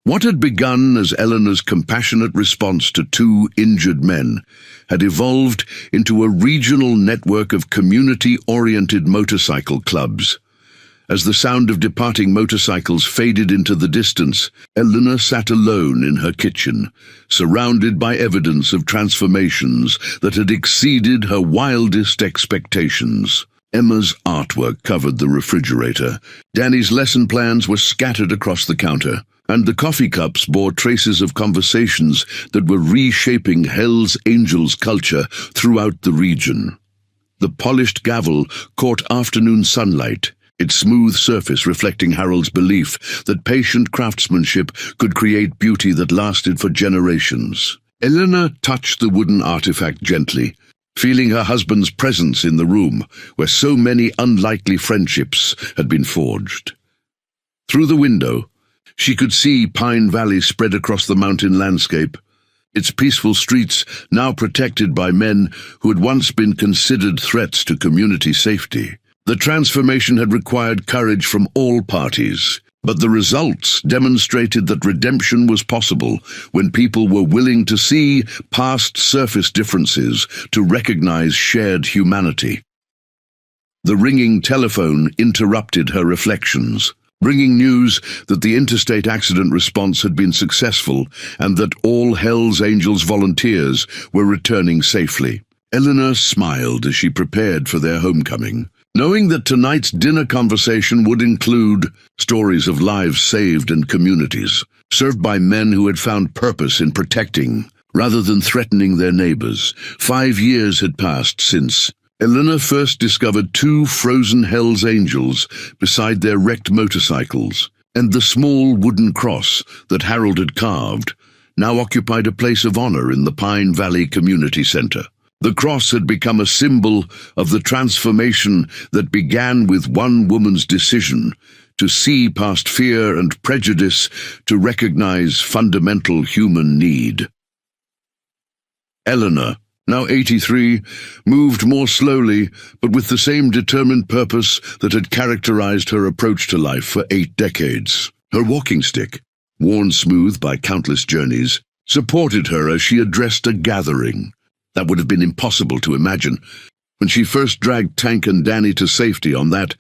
What had begun as Eleanor's compassionate response to 2 injured men had evolved into a regional network of community-oriented motorcycle clubs. As the sound of departing motorcycles faded into the distance, Eleanor sat alone in her kitchen, surrounded by evidence of transformations that had exceeded her wildest expectations. Emma's artwork covered the refrigerator. Danny's lesson plans were scattered across the counter, and the coffee cups bore traces of conversations that were reshaping Hells Angels culture throughout the region. The polished gavel caught afternoon sunlight, its smooth surface reflecting Harold's belief that patient craftsmanship could create beauty that lasted for generations. Eleanor touched the wooden artifact gently, feeling her husband's presence in the room where so many unlikely friendships had been forged. Through the window, she could see Pine Valley spread across the mountain landscape, its peaceful streets now protected by men who had once been considered threats to community safety. The transformation had required courage from all parties, but the results demonstrated that redemption was possible when people were willing to see past surface differences to recognize shared humanity. The ringing telephone interrupted her reflections, bringing news that the interstate accident response had been successful and that all Hells Angels volunteers were returning safely. Eleanor smiled as she prepared for their homecoming, knowing that tonight's dinner conversation would include stories of lives saved and communities served by men who had found purpose in protecting rather than threatening their neighbors. 5 years had passed since Eleanor first discovered 2 frozen Hells Angels beside their wrecked motorcycles, and the small wooden cross that Harold had carved now occupied a place of honor in the Pine Valley Community Center. The cross had become a symbol of the transformation that began with one woman's decision to see past fear and prejudice to recognize fundamental human need. Eleanor, now 83, moved more slowly, but with the same determined purpose that had characterized her approach to life for 8 decades. Her walking stick, worn smooth by countless journeys, supported her as she addressed a gathering that would have been impossible to imagine when she first dragged Tank and Danny to safety on that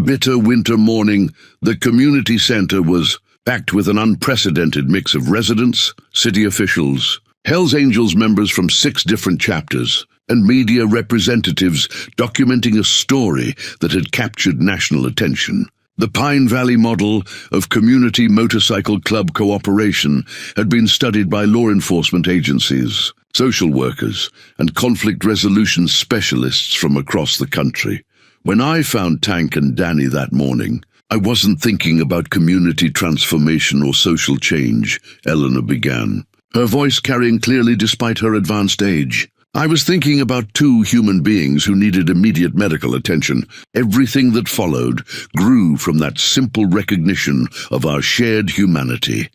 bitter winter morning. The community center was packed with an unprecedented mix of residents, city officials, Hells Angels members from 6 different chapters, and media representatives documenting a story that had captured national attention. The Pine Valley model of community motorcycle club cooperation had been studied by law enforcement agencies, social workers, and conflict resolution specialists from across the country. When I found Tank and Danny that morning, I wasn't thinking about community transformation or social change, Eleanor began, her voice carrying clearly despite her advanced age. I was thinking about 2 human beings who needed immediate medical attention. Everything that followed grew from that simple recognition of our shared humanity.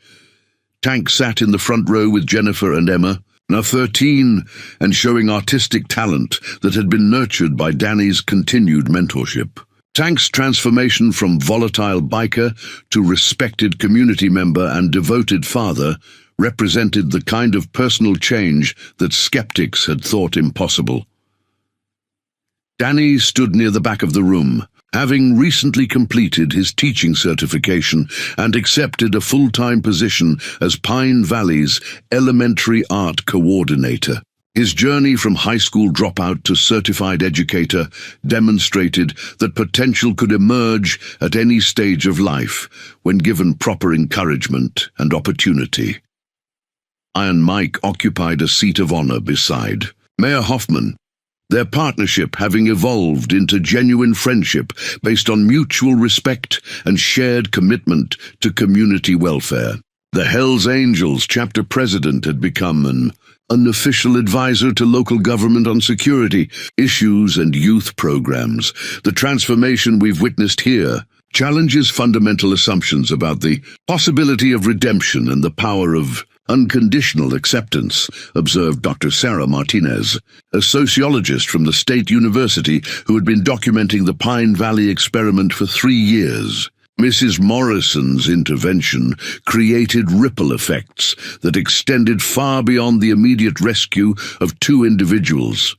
Tank sat in the front row with Jennifer and Emma, now 13, and showing artistic talent that had been nurtured by Danny's continued mentorship. Tank's transformation from volatile biker to respected community member and devoted father represented the kind of personal change that skeptics had thought impossible. Danny stood near the back of the room, having recently completed his teaching certification and accepted a full-time position as Pine Valley's elementary art coordinator. His journey from high school dropout to certified educator demonstrated that potential could emerge at any stage of life when given proper encouragement and opportunity. Iron Mike occupied a seat of honor beside Mayor Hoffman, their partnership having evolved into genuine friendship based on mutual respect and shared commitment to community welfare. The Hells Angels chapter president had become an unofficial advisor to local government on security issues and youth programs. The transformation we've witnessed here challenges fundamental assumptions about the possibility of redemption and the power of unconditional acceptance, observed Dr. Sarah Martinez, a sociologist from the State University who had been documenting the Pine Valley experiment for 3 years. Mrs. Morrison's intervention created ripple effects that extended far beyond the immediate rescue of 2 individuals.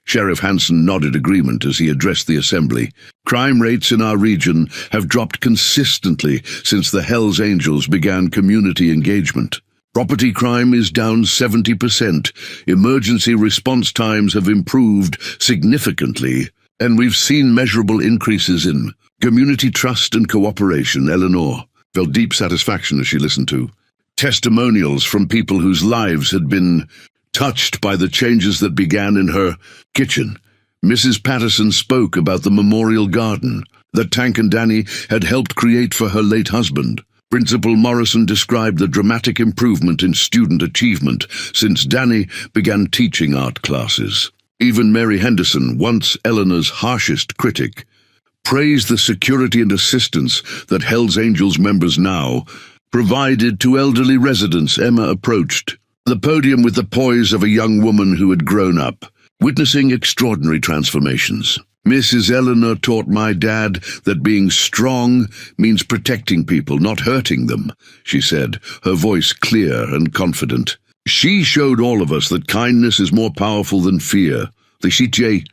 Sheriff Hansen nodded agreement as he addressed the assembly. Crime rates in our region have dropped consistently since the Hells Angels began community engagement. Property crime is down 70%, emergency response times have improved significantly, and we've seen measurable increases in community trust and cooperation. Eleanor felt deep satisfaction as she listened to testimonials from people whose lives had been touched by the changes that began in her kitchen. Mrs. Patterson spoke about the memorial garden, that Tank and Danny had helped create for her late husband. Principal Morrison described the dramatic improvement in student achievement since Danny began teaching art classes. Even Mary Henderson, once Eleanor's harshest critic, praised the security and assistance that Hell's Angels members now provided to elderly residents. Emma approached the podium with the poise of a young woman who had grown up, witnessing extraordinary transformations. Mrs. Eleanor taught my dad that being strong means protecting people, not hurting them, she said, her voice clear and confident. She showed all of us that kindness is more powerful than fear. The CTA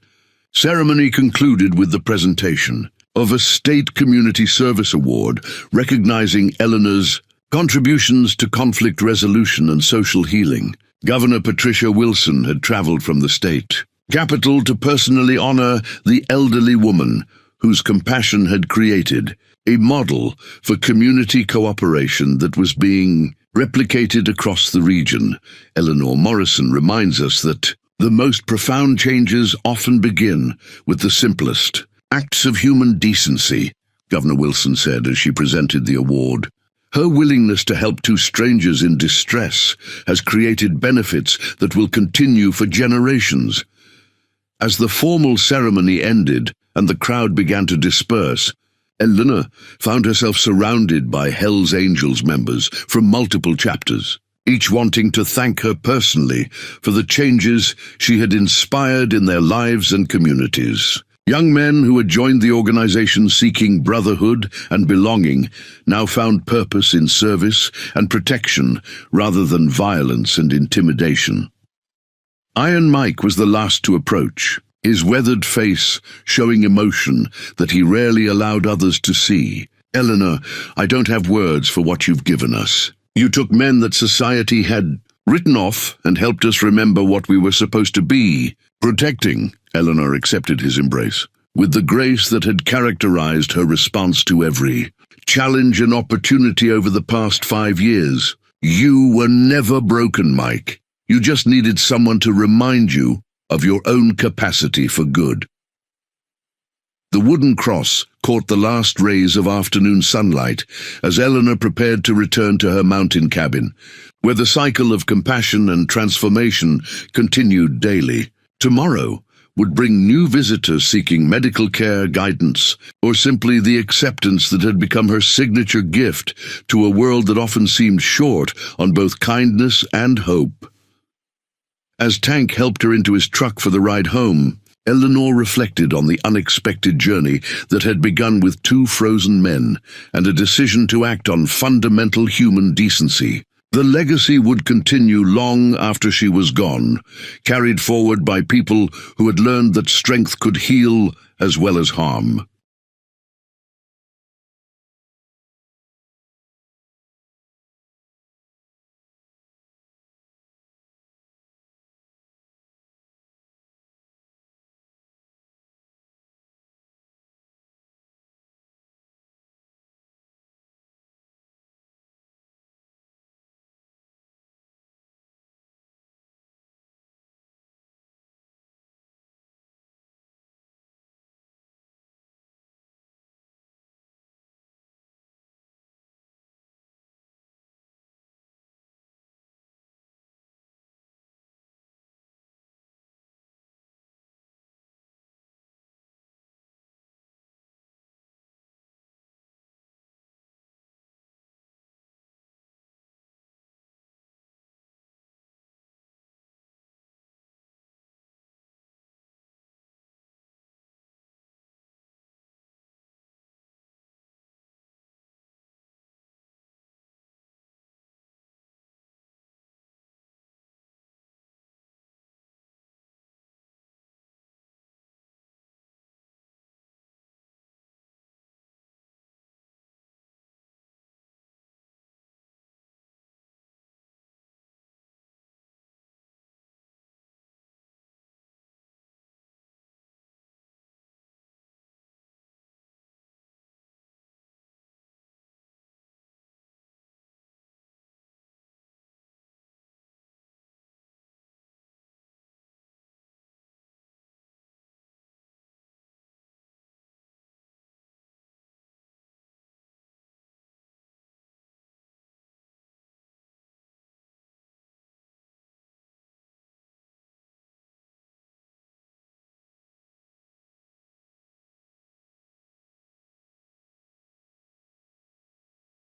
ceremony concluded with the presentation of a State Community Service Award recognizing Eleanor's contributions to conflict resolution and social healing. Governor Patricia Wilson had traveled from the state capital to personally honor the elderly woman whose compassion had created a model for community cooperation that was being replicated across the region. Eleanor Morrison reminds us that the most profound changes often begin with the simplest acts of human decency, Governor Wilson said as she presented the award. Her willingness to help two strangers in distress has created benefits that will continue for generations. As the formal ceremony ended and the crowd began to disperse, Eleanor found herself surrounded by Hell's Angels members from multiple chapters, each wanting to thank her personally for the changes she had inspired in their lives and communities. Young men who had joined the organization seeking brotherhood and belonging now found purpose in service and protection rather than violence and intimidation. Iron Mike was the last to approach, his weathered face showing emotion that he rarely allowed others to see. Eleanor, I don't have words for what you've given us. You took men that society had written off and helped us remember what we were supposed to be, protecting. Eleanor accepted his embrace with the grace that had characterized her response to every challenge and opportunity over the past 5 years. You were never broken, Mike. You just needed someone to remind you of your own capacity for good. The wooden cross caught the last rays of afternoon sunlight as Eleanor prepared to return to her mountain cabin, where the cycle of compassion and transformation continued daily. Tomorrow would bring new visitors seeking medical care, guidance, or simply the acceptance that had become her signature gift to a world that often seemed short on both kindness and hope. As Tank helped her into his truck for the ride home, Eleanor reflected on the unexpected journey that had begun with 2 frozen men and a decision to act on fundamental human decency. The legacy would continue long after she was gone, carried forward by people who had learned that strength could heal as well as harm.